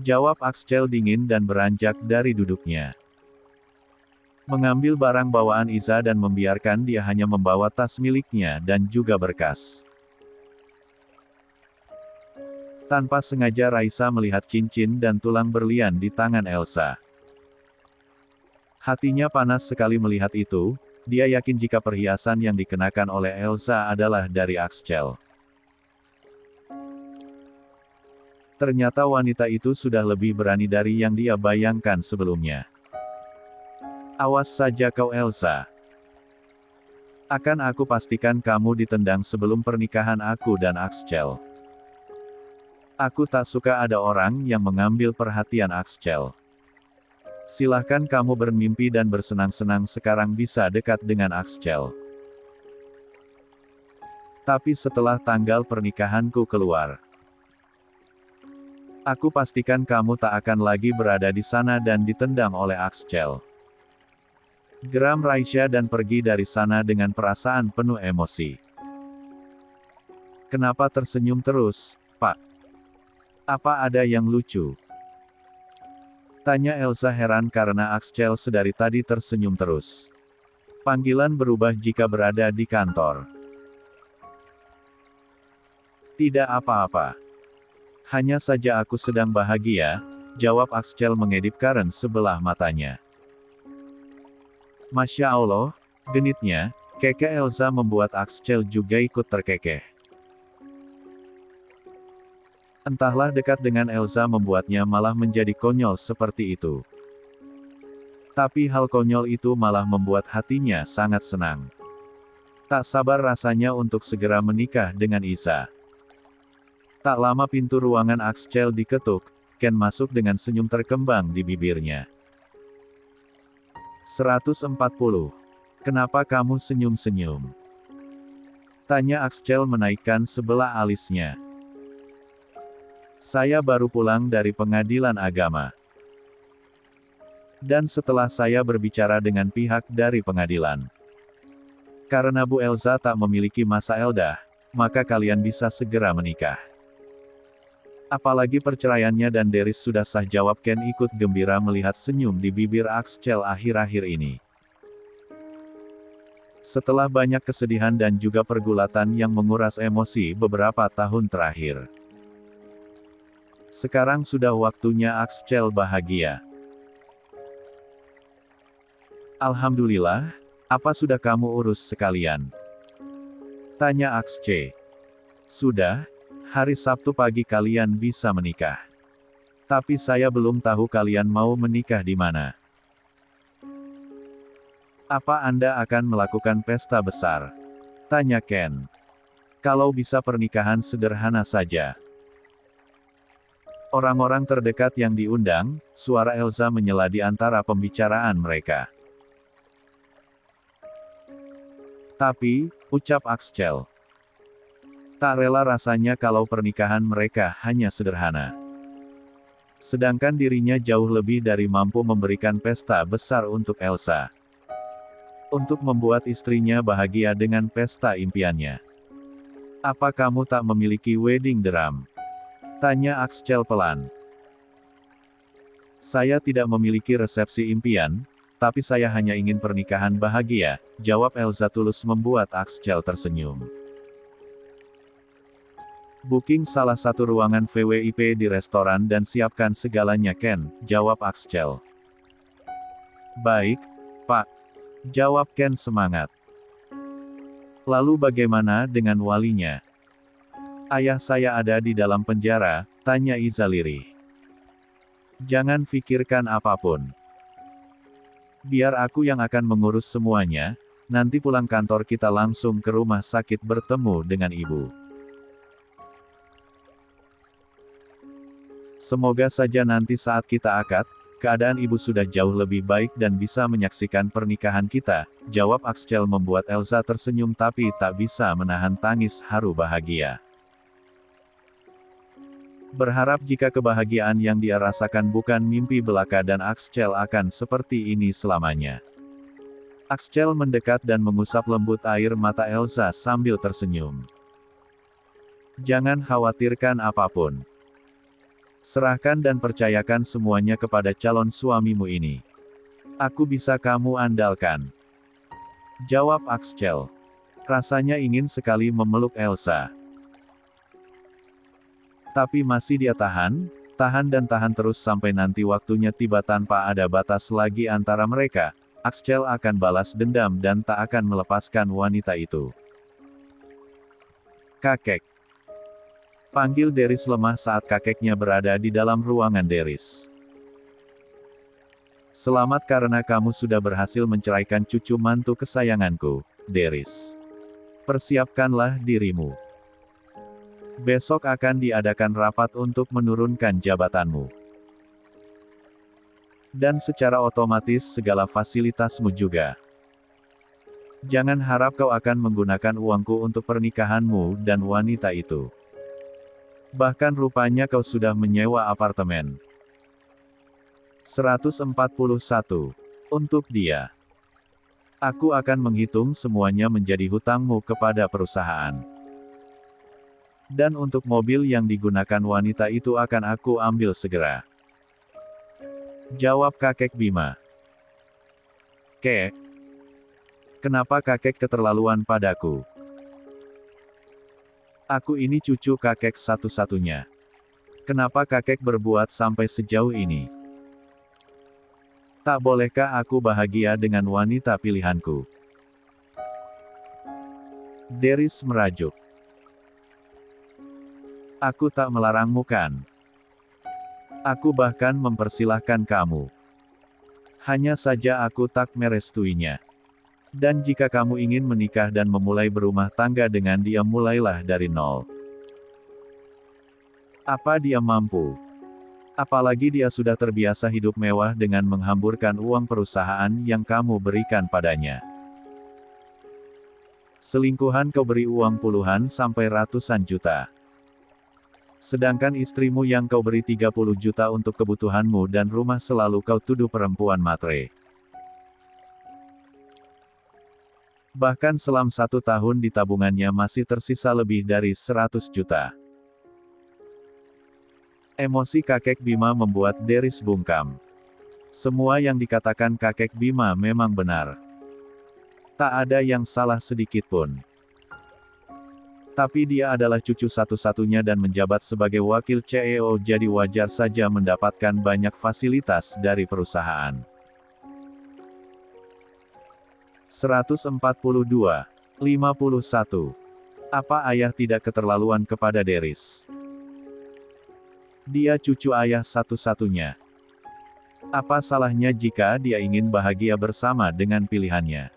Jawab Axel dingin dan beranjak dari duduknya. Mengambil barang bawaan Iza dan membiarkan dia hanya membawa tas miliknya dan juga berkas. Tanpa sengaja Raisa melihat cincin dan tulang berlian di tangan Elsa. Hatinya panas sekali melihat itu. Dia yakin jika perhiasan yang dikenakan oleh Elsa adalah dari Axel. Ternyata wanita itu sudah lebih berani dari yang dia bayangkan sebelumnya. Awas saja kau Elsa. Akan aku pastikan kamu ditendang sebelum pernikahan aku dan Axel. Aku tak suka ada orang yang mengambil perhatian Axel. Silahkan kamu bermimpi dan bersenang-senang sekarang bisa dekat dengan Axel. Tapi setelah tanggal pernikahanku keluar, aku pastikan kamu tak akan lagi berada di sana dan ditendang oleh Axel. Geram Raisya dan pergi dari sana dengan perasaan penuh emosi. Kenapa tersenyum terus, Pak? Apa ada yang lucu? Tanya Elsa heran karena Axel sedari tadi tersenyum terus. Panggilan berubah jika berada di kantor. Tidak apa-apa. Hanya saja aku sedang bahagia, jawab Axel mengedip Karen sebelah matanya. Masya Allah, genitnya, keke Elsa membuat Axel juga ikut terkekeh. Entahlah dekat dengan Elsa membuatnya malah menjadi konyol seperti itu. Tapi hal konyol itu malah membuat hatinya sangat senang. Tak sabar rasanya untuk segera menikah dengan Isa. Tak lama pintu ruangan Axel diketuk, Ken masuk dengan senyum terkembang di bibirnya. 140. Kenapa kamu senyum-senyum? Tanya Axel menaikkan sebelah alisnya. Saya baru pulang dari pengadilan agama. Dan setelah saya berbicara dengan pihak dari pengadilan. Karena Bu Elsa tak memiliki masa eldah, maka kalian bisa segera menikah. Apalagi perceraiannya dan Deris sudah sah, jawab Ken ikut gembira melihat senyum di bibir Axel akhir-akhir ini. Setelah banyak kesedihan dan juga pergulatan yang menguras emosi beberapa tahun terakhir. Sekarang sudah waktunya Axel bahagia. Alhamdulillah, apa sudah kamu urus sekalian? Tanya Axel. Sudah, hari Sabtu pagi kalian bisa menikah. Tapi saya belum tahu kalian mau menikah di mana. Apa Anda akan melakukan pesta besar? Tanya Ken. Kalau bisa pernikahan sederhana saja. Orang-orang terdekat yang diundang, suara Elsa menyela di antara pembicaraan mereka. Tapi, ucap Axel. Tak rela rasanya kalau pernikahan mereka hanya sederhana. Sedangkan dirinya jauh lebih dari mampu memberikan pesta besar untuk Elsa. Untuk membuat istrinya bahagia dengan pesta impiannya. Apa kamu tak memiliki wedding drum? Tanya Axel pelan. Saya tidak memiliki resepsi impian, tapi saya hanya ingin pernikahan bahagia, jawab Elsa tulus membuat Axel tersenyum. Booking salah satu ruangan VWIP di restoran dan siapkan segalanya Ken, jawab Axel. Baik, Pak. Jawab Ken semangat. Lalu bagaimana dengan walinya? Ayah saya ada di dalam penjara, tanya Iza lirih. Jangan pikirkan apapun. Biar aku yang akan mengurus semuanya, nanti pulang kantor kita langsung ke rumah sakit bertemu dengan ibu. Semoga saja nanti saat kita akad, keadaan ibu sudah jauh lebih baik dan bisa menyaksikan pernikahan kita, jawab Axel membuat Elsa tersenyum tapi tak bisa menahan tangis haru bahagia. Berharap jika kebahagiaan yang dia rasakan bukan mimpi belaka dan Axel akan seperti ini selamanya. Axel mendekat dan mengusap lembut air mata Elsa sambil tersenyum. Jangan khawatirkan apapun. Serahkan dan percayakan semuanya kepada calon suamimu ini. Aku bisa kamu andalkan. Jawab Axel. Rasanya ingin sekali memeluk Elsa. Tapi masih dia tahan dan tahan terus sampai nanti waktunya tiba tanpa ada batas lagi antara mereka. Axel akan balas dendam dan tak akan melepaskan wanita itu. Kakek. Panggil Deris lemah saat kakeknya berada di dalam ruangan Deris. Selamat karena kamu sudah berhasil menceraikan cucu mantu kesayanganku, Deris. Persiapkanlah dirimu. Besok akan diadakan rapat untuk menurunkan jabatanmu. Dan secara otomatis segala fasilitasmu juga. Jangan harap kau akan menggunakan uangku untuk pernikahanmu dan wanita itu. Bahkan rupanya kau sudah menyewa apartemen. 141. Untuk dia. Aku akan menghitung semuanya menjadi hutangmu kepada perusahaan. Dan untuk mobil yang digunakan wanita itu akan aku ambil segera. Jawab kakek Bima. Kek, kenapa kakek keterlaluan padaku? Aku ini cucu kakek satu-satunya. Kenapa kakek berbuat sampai sejauh ini? Tak bolehkah aku bahagia dengan wanita pilihanku? Deris merajuk. Aku tak melarangmu kan? Aku bahkan mempersilahkan kamu. Hanya saja aku tak merestuinya. Dan jika kamu ingin menikah dan memulai berumah tangga dengan dia, mulailah dari nol. Apa dia mampu? Apalagi dia sudah terbiasa hidup mewah dengan menghamburkan uang perusahaan yang kamu berikan padanya. Selingkuhan kau beri uang puluhan sampai ratusan juta. Sedangkan istrimu yang kau beri 30 juta untuk kebutuhanmu dan rumah selalu kau tuduh perempuan matre. Bahkan selama 1 tahun di tabungannya masih tersisa lebih dari 100 juta. Emosi kakek Bima membuat Deris bungkam. Semua yang dikatakan kakek Bima memang benar. Tak ada yang salah sedikit pun. Tapi dia adalah cucu satu-satunya dan menjabat sebagai wakil CEO, jadi wajar saja mendapatkan banyak fasilitas dari perusahaan. 142. 51. Apa ayah tidak keterlaluan kepada Deris? Dia cucu ayah satu-satunya. Apa salahnya jika dia ingin bahagia bersama dengan pilihannya?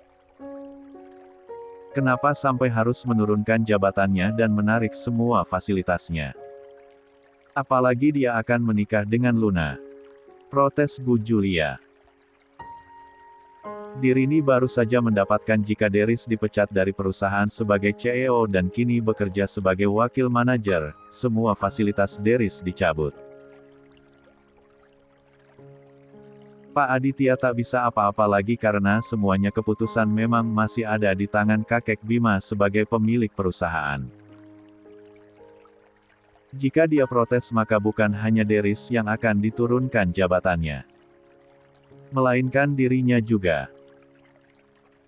Kenapa sampai harus menurunkan jabatannya dan menarik semua fasilitasnya? Apalagi dia akan menikah dengan Luna. Protes Bu Julia. Dirini baru saja mendapatkan jika Deris dipecat dari perusahaan sebagai CEO dan kini bekerja sebagai wakil manajer, semua fasilitas Deris dicabut. Pak Aditya tak bisa apa-apa lagi karena semuanya keputusan memang masih ada di tangan kakek Bima sebagai pemilik perusahaan. Jika dia protes maka bukan hanya Deris yang akan diturunkan jabatannya, melainkan dirinya juga.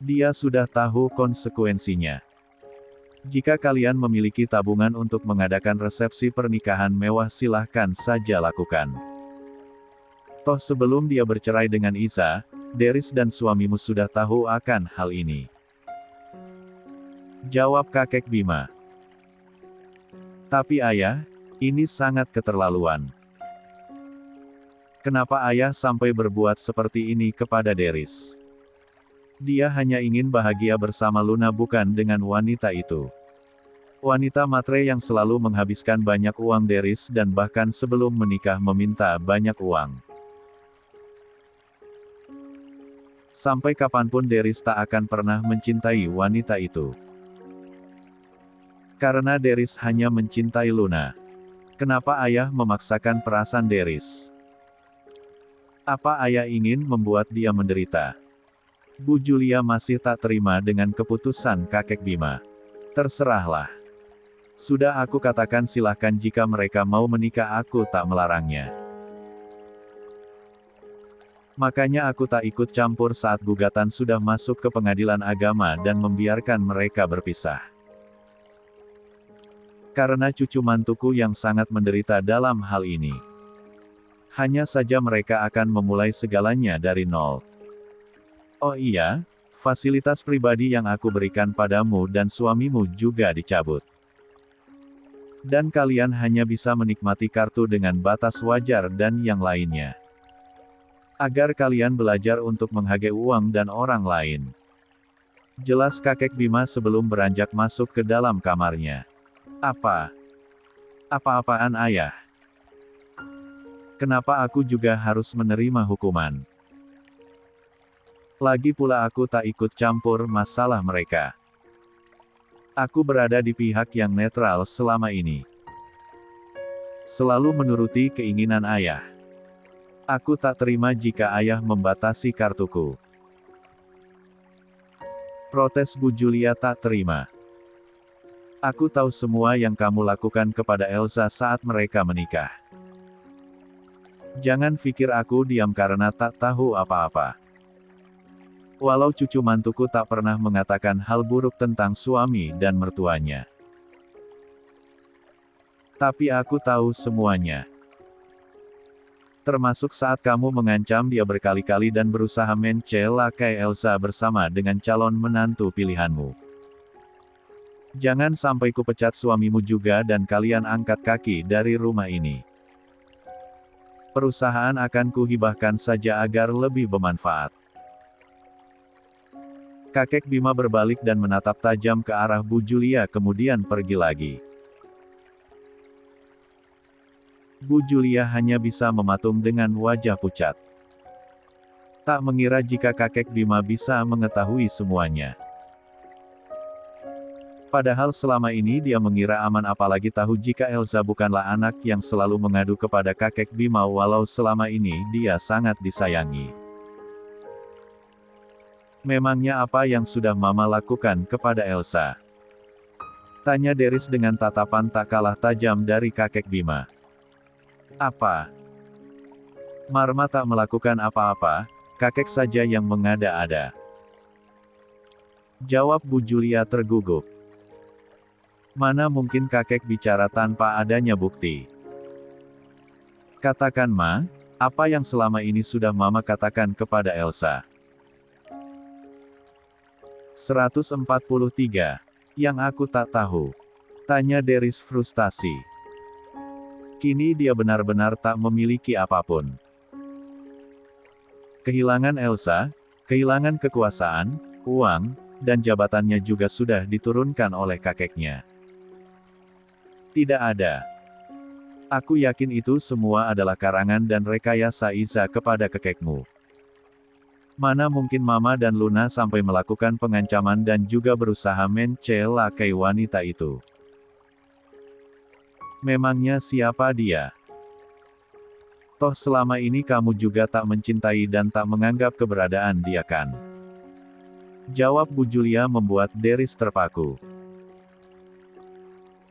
Dia sudah tahu konsekuensinya. Jika kalian memiliki tabungan untuk mengadakan resepsi pernikahan mewah, silahkan saja lakukan. Toh sebelum dia bercerai dengan Isa, Deris dan suamimu sudah tahu akan hal ini. Jawab kakek Bima. Tapi ayah, ini sangat keterlaluan. Kenapa ayah sampai berbuat seperti ini kepada Deris? Dia hanya ingin bahagia bersama Luna, bukan dengan wanita itu. Wanita matre yang selalu menghabiskan banyak uang Deris dan bahkan sebelum menikah meminta banyak uang. Sampai kapanpun Deris tak akan pernah mencintai wanita itu. Karena Deris hanya mencintai Luna. Kenapa ayah memaksakan perasaan Deris? Apa ayah ingin membuat dia menderita? Bu Julia masih tak terima dengan keputusan kakek Bima. Terserahlah. Sudah aku katakan silahkan, jika mereka mau menikah aku tak melarangnya. Makanya aku tak ikut campur saat gugatan sudah masuk ke pengadilan agama dan membiarkan mereka berpisah. Karena cucu mantuku yang sangat menderita dalam hal ini. Hanya saja mereka akan memulai segalanya dari nol. Oh iya, fasilitas pribadi yang aku berikan padamu dan suamimu juga dicabut. Dan kalian hanya bisa menikmati kartu dengan batas wajar dan yang lainnya. Agar kalian belajar untuk menghargai uang dan orang lain. Jelas kakek Bima sebelum beranjak masuk ke dalam kamarnya. Apa-apaan ayah? Kenapa aku juga harus menerima hukuman? Lagi pula aku tak ikut campur masalah mereka. Aku berada di pihak yang netral selama ini. Selalu menuruti keinginan ayah. Aku tak terima jika ayah membatasi kartuku. Protes Bu Julia tak terima. Aku tahu semua yang kamu lakukan kepada Elsa saat mereka menikah. Jangan pikir aku diam karena tak tahu apa-apa. Walau cucu mantuku tak pernah mengatakan hal buruk tentang suami dan mertuanya. Tapi aku tahu semuanya. Termasuk saat kamu mengancam dia berkali-kali dan berusaha mencelakai Elsa bersama dengan calon menantu pilihanmu. Jangan sampai kupecat suamimu juga dan kalian angkat kaki dari rumah ini. Perusahaan akan kuhibahkan saja agar lebih bermanfaat. Kakek Bima berbalik dan menatap tajam ke arah Bu Julia kemudian pergi lagi. Bu Julia hanya bisa mematung dengan wajah pucat. Tak mengira jika kakek Bima bisa mengetahui semuanya. Padahal selama ini dia mengira aman, apalagi tahu jika Elsa bukanlah anak yang selalu mengadu kepada kakek Bima walau selama ini dia sangat disayangi. Memangnya apa yang sudah Mama lakukan kepada Elsa? Tanya Deris dengan tatapan tak kalah tajam dari kakek Bima. Apa? Marma tak melakukan apa-apa, kakek saja yang mengada-ada. Jawab Bu Julia tergugup. Mana mungkin kakek bicara tanpa adanya bukti? Katakan Ma, apa yang selama ini sudah Mama katakan kepada Elsa? 143. Yang aku tak tahu. Tanya Deris frustasi. Kini dia benar-benar tak memiliki apapun. Kehilangan Elsa, kehilangan kekuasaan, uang, dan jabatannya juga sudah diturunkan oleh kakeknya. Tidak ada. Aku yakin itu semua adalah karangan dan rekayasa Iza kepada kakekmu. Mana mungkin Mama dan Luna sampai melakukan pengancaman dan juga berusaha mencelakai wanita itu. Memangnya siapa dia? Toh selama ini kamu juga tak mencintai dan tak menganggap keberadaan dia kan? Jawab Bu Julia membuat Deris terpaku.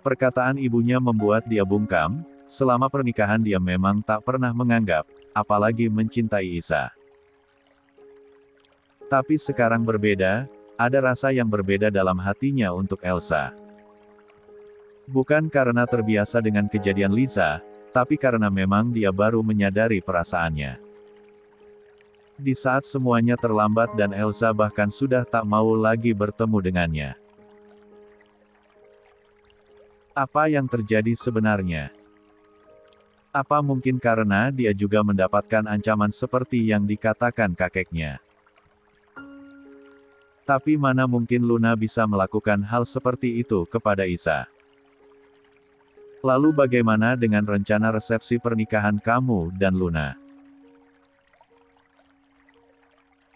Perkataan ibunya membuat dia bungkam, selama pernikahan dia memang tak pernah menganggap, apalagi mencintai Iza. Tapi sekarang berbeda, ada rasa yang berbeda dalam hatinya untuk Elsa. Bukan karena terbiasa dengan kejadian Lisa, tapi karena memang dia baru menyadari perasaannya. Di saat semuanya terlambat dan Elsa bahkan sudah tak mau lagi bertemu dengannya. Apa yang terjadi sebenarnya? Apa mungkin karena dia juga mendapatkan ancaman seperti yang dikatakan kakeknya? Tapi mana mungkin Luna bisa melakukan hal seperti itu kepada Iza? Lalu bagaimana dengan rencana resepsi pernikahan kamu dan Luna?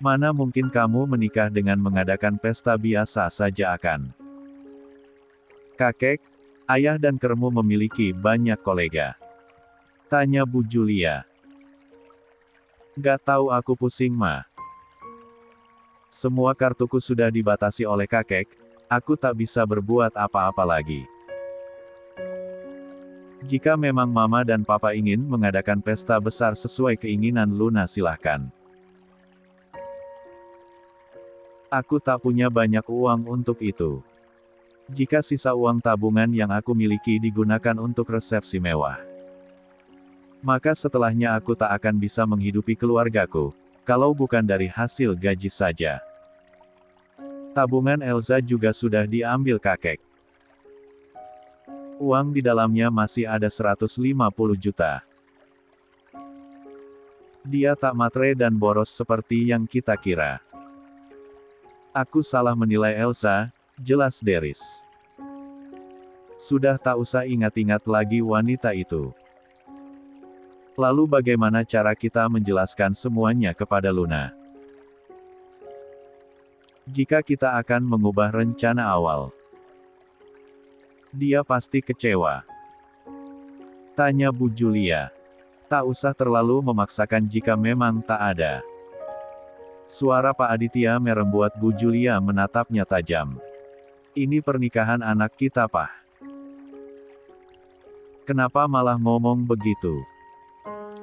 Mana mungkin kamu menikah dengan mengadakan pesta biasa saja akan? Kakek, ayah dan kermu memiliki banyak kolega. Tanya Bu Julia. Gak tahu, aku pusing Ma. Semua kartuku sudah dibatasi oleh kakek, aku tak bisa berbuat apa-apa lagi. Jika memang Mama dan Papa ingin mengadakan pesta besar sesuai keinginan Luna, silahkan. Aku tak punya banyak uang untuk itu. Jika sisa uang tabungan yang aku miliki digunakan untuk resepsi mewah, maka setelahnya aku tak akan bisa menghidupi keluargaku, kalau bukan dari hasil gaji saja. Tabungan Elsa juga sudah diambil kakek. Uang di dalamnya masih ada 150 juta. Dia tak matre dan boros seperti yang kita kira. Aku salah menilai Elsa, jelas Deris. Sudah tak usah ingat-ingat lagi wanita itu. Lalu bagaimana cara kita menjelaskan semuanya kepada Luna? Jika kita akan mengubah rencana awal, dia pasti kecewa. Tanya Bu Julia. Tak usah terlalu memaksakan jika memang tak ada. Suara Pak Aditya membuat Bu Julia menatapnya tajam. Ini pernikahan anak kita, Pak. Kenapa malah ngomong begitu?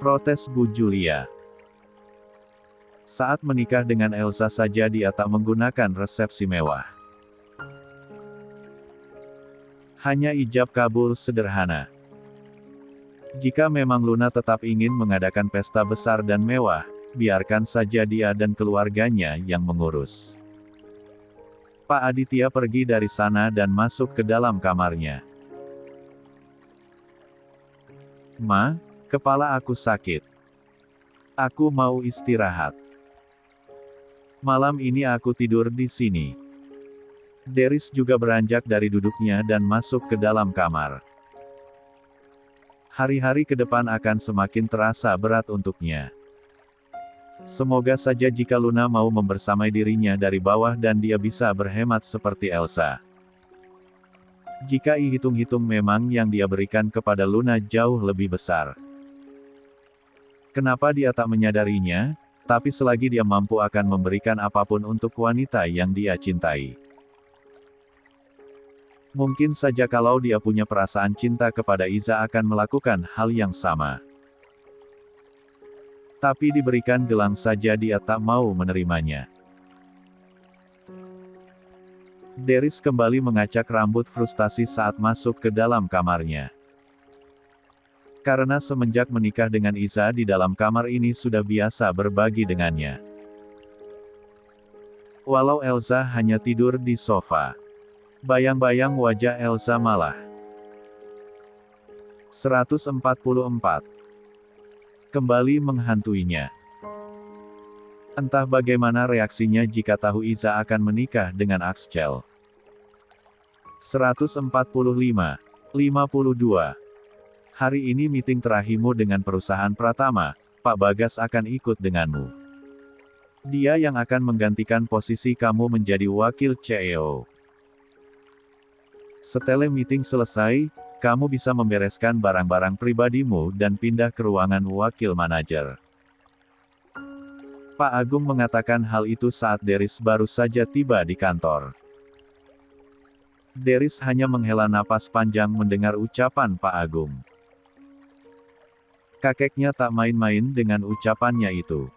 Protes Bu Julia. Saat menikah dengan Elsa saja dia tak menggunakan resepsi mewah. Hanya ijab kabul sederhana. Jika memang Luna tetap ingin mengadakan pesta besar dan mewah, biarkan saja dia dan keluarganya yang mengurus. Pak Aditya pergi dari sana dan masuk ke dalam kamarnya. Ma, kepala aku sakit. Aku mau istirahat. Malam ini aku tidur di sini. Deris juga beranjak dari duduknya dan masuk ke dalam kamar. Hari-hari ke depan akan semakin terasa berat untuknya. Semoga saja jika Luna mau membersamai dirinya dari bawah dan dia bisa berhemat seperti Elsa. Jika hitung-hitung memang yang dia berikan kepada Luna jauh lebih besar. Kenapa dia tak menyadarinya, tapi selagi dia mampu akan memberikan apapun untuk wanita yang dia cintai. Mungkin saja kalau dia punya perasaan cinta kepada Iza akan melakukan hal yang sama. Tapi diberikan gelang saja dia tak mau menerimanya. Deris kembali mengacak rambut frustasi saat masuk ke dalam kamarnya. Karena semenjak menikah dengan Iza di dalam kamar ini sudah biasa berbagi dengannya. Walau Elsa hanya tidur di sofa. Bayang-bayang wajah Elsa malah. 144. Kembali menghantuinya. Entah bagaimana reaksinya jika tahu Iza akan menikah dengan Axcel. 145. 52. Hari ini meeting terakhirmu dengan perusahaan Pratama, Pak Bagas akan ikut denganmu. Dia yang akan menggantikan posisi kamu menjadi wakil CEO. Setelah meeting selesai, kamu bisa membereskan barang-barang pribadimu dan pindah ke ruangan wakil manajer. Pak Agung mengatakan hal itu saat Deris baru saja tiba di kantor. Deris hanya menghela napas panjang mendengar ucapan Pak Agung. Kakeknya tak main-main dengan ucapannya itu.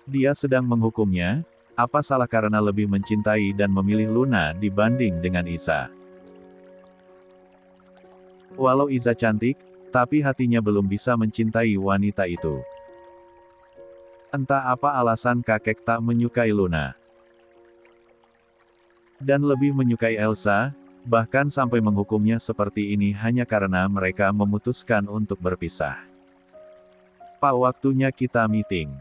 Dia sedang menghukumnya, apa salah karena lebih mencintai dan memilih Luna dibanding dengan Iza. Walau Iza cantik, tapi hatinya belum bisa mencintai wanita itu. Entah apa alasan kakek tak menyukai Luna. Dan lebih menyukai Elsa, bahkan sampai menghukumnya seperti ini hanya karena mereka memutuskan untuk berpisah. Pak, waktunya kita meeting.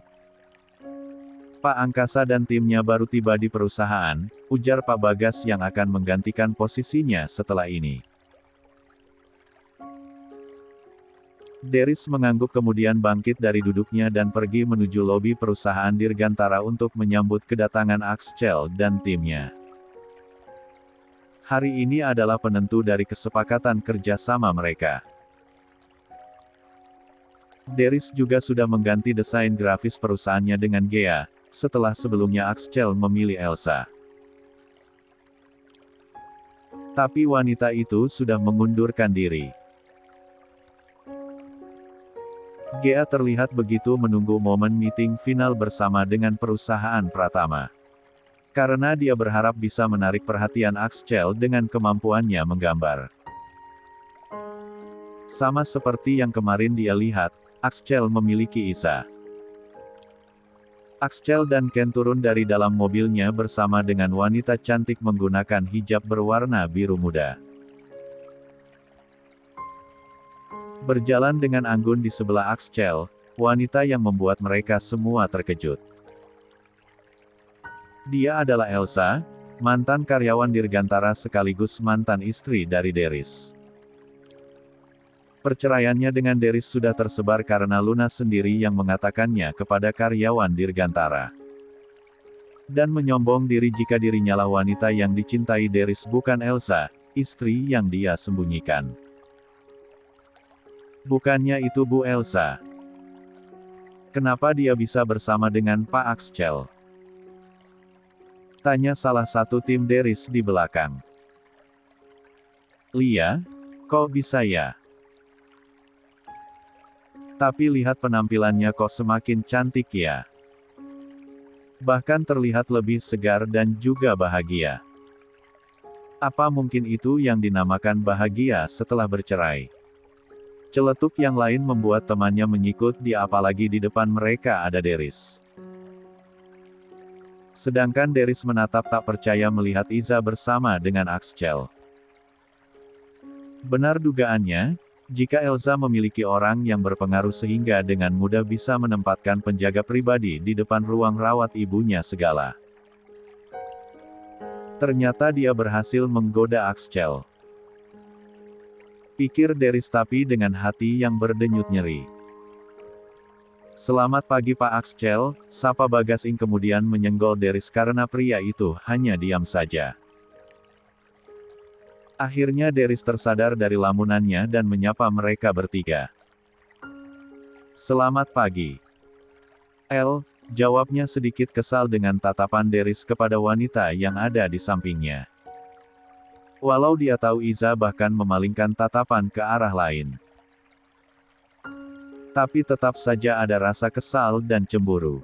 Pak Angkasa dan timnya baru tiba di perusahaan, ujar Pak Bagas yang akan menggantikan posisinya setelah ini. Deris mengangguk kemudian bangkit dari duduknya dan pergi menuju lobi perusahaan Dirgantara untuk menyambut kedatangan Axcel dan timnya. Hari ini adalah penentu dari kesepakatan kerjasama mereka. Deris juga sudah mengganti desain grafis perusahaannya dengan Gea, setelah sebelumnya Axcel memilih Elsa. Tapi wanita itu sudah mengundurkan diri. Gea terlihat begitu menunggu momen meeting final bersama dengan perusahaan Pratama. Karena dia berharap bisa menarik perhatian Axcel dengan kemampuannya menggambar. Sama seperti yang kemarin dia lihat, Axcel memiliki Iza. Axcel dan Ken turun dari dalam mobilnya bersama dengan wanita cantik menggunakan hijab berwarna biru muda. Berjalan dengan anggun di sebelah Axcel, wanita yang membuat mereka semua terkejut. Dia adalah Elsa, mantan karyawan Dirgantara sekaligus mantan istri dari Deris. Perceraiannya dengan Deris sudah tersebar karena Luna sendiri yang mengatakannya kepada karyawan Dirgantara. Dan menyombong diri jika dirinya lah wanita yang dicintai Deris bukan Elsa, istri yang dia sembunyikan. Bukannya itu Bu Elsa. Kenapa dia bisa bersama dengan Pak Axcel? Tanya salah satu tim Deris di belakang. Lia, kok bisa ya? Tapi lihat penampilannya kok semakin cantik ya. Bahkan terlihat lebih segar dan juga bahagia. Apa mungkin itu yang dinamakan bahagia setelah bercerai? Celetuk yang lain membuat temannya menyikut dia, apalagi di depan mereka ada Deris. Sedangkan Deris menatap tak percaya melihat Iza bersama dengan Axel. Benar dugaannya, jika Elsa memiliki orang yang berpengaruh sehingga dengan mudah bisa menempatkan penjaga pribadi di depan ruang rawat ibunya segala. Ternyata dia berhasil menggoda Axel. Pikir Deris tapi dengan hati yang berdenyut nyeri. Selamat pagi Pak Axel, sapa Bagasing kemudian menyenggol Deris karena pria itu hanya diam saja. Akhirnya Deris tersadar dari lamunannya dan menyapa mereka bertiga. Selamat pagi. El, jawabnya sedikit kesal dengan tatapan Deris kepada wanita yang ada di sampingnya. Walau dia tahu Iza bahkan memalingkan tatapan ke arah lain. Tapi tetap saja ada rasa kesal dan cemburu.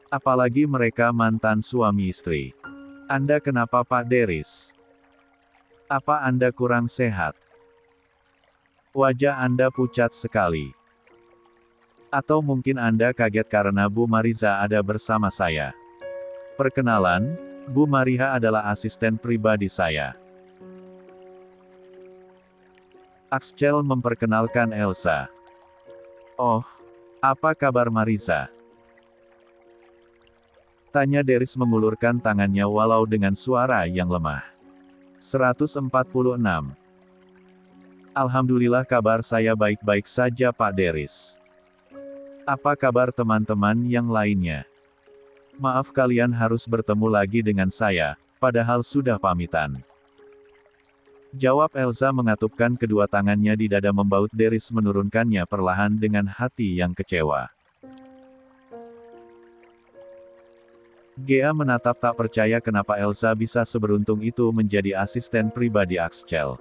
Apalagi mereka mantan suami istri. Anda kenapa Pak Deris? Apa Anda kurang sehat? Wajah Anda pucat sekali. Atau mungkin Anda kaget karena Bu Mariza ada bersama saya. Perkenalan, Bu Mariha adalah asisten pribadi saya. Axel memperkenalkan Elsa. Oh, apa kabar Mariza? Tanya Deris mengulurkan tangannya walau dengan suara yang lemah. 146. Alhamdulillah kabar saya baik-baik saja Pak Deris. Apa kabar teman-teman yang lainnya? Maaf kalian harus bertemu lagi dengan saya, padahal sudah pamitan. Jawab Elsa mengatupkan kedua tangannya di dada membaut Deris menurunkannya perlahan dengan hati yang kecewa. Gea menatap tak percaya kenapa Elsa bisa seberuntung itu menjadi asisten pribadi Axel.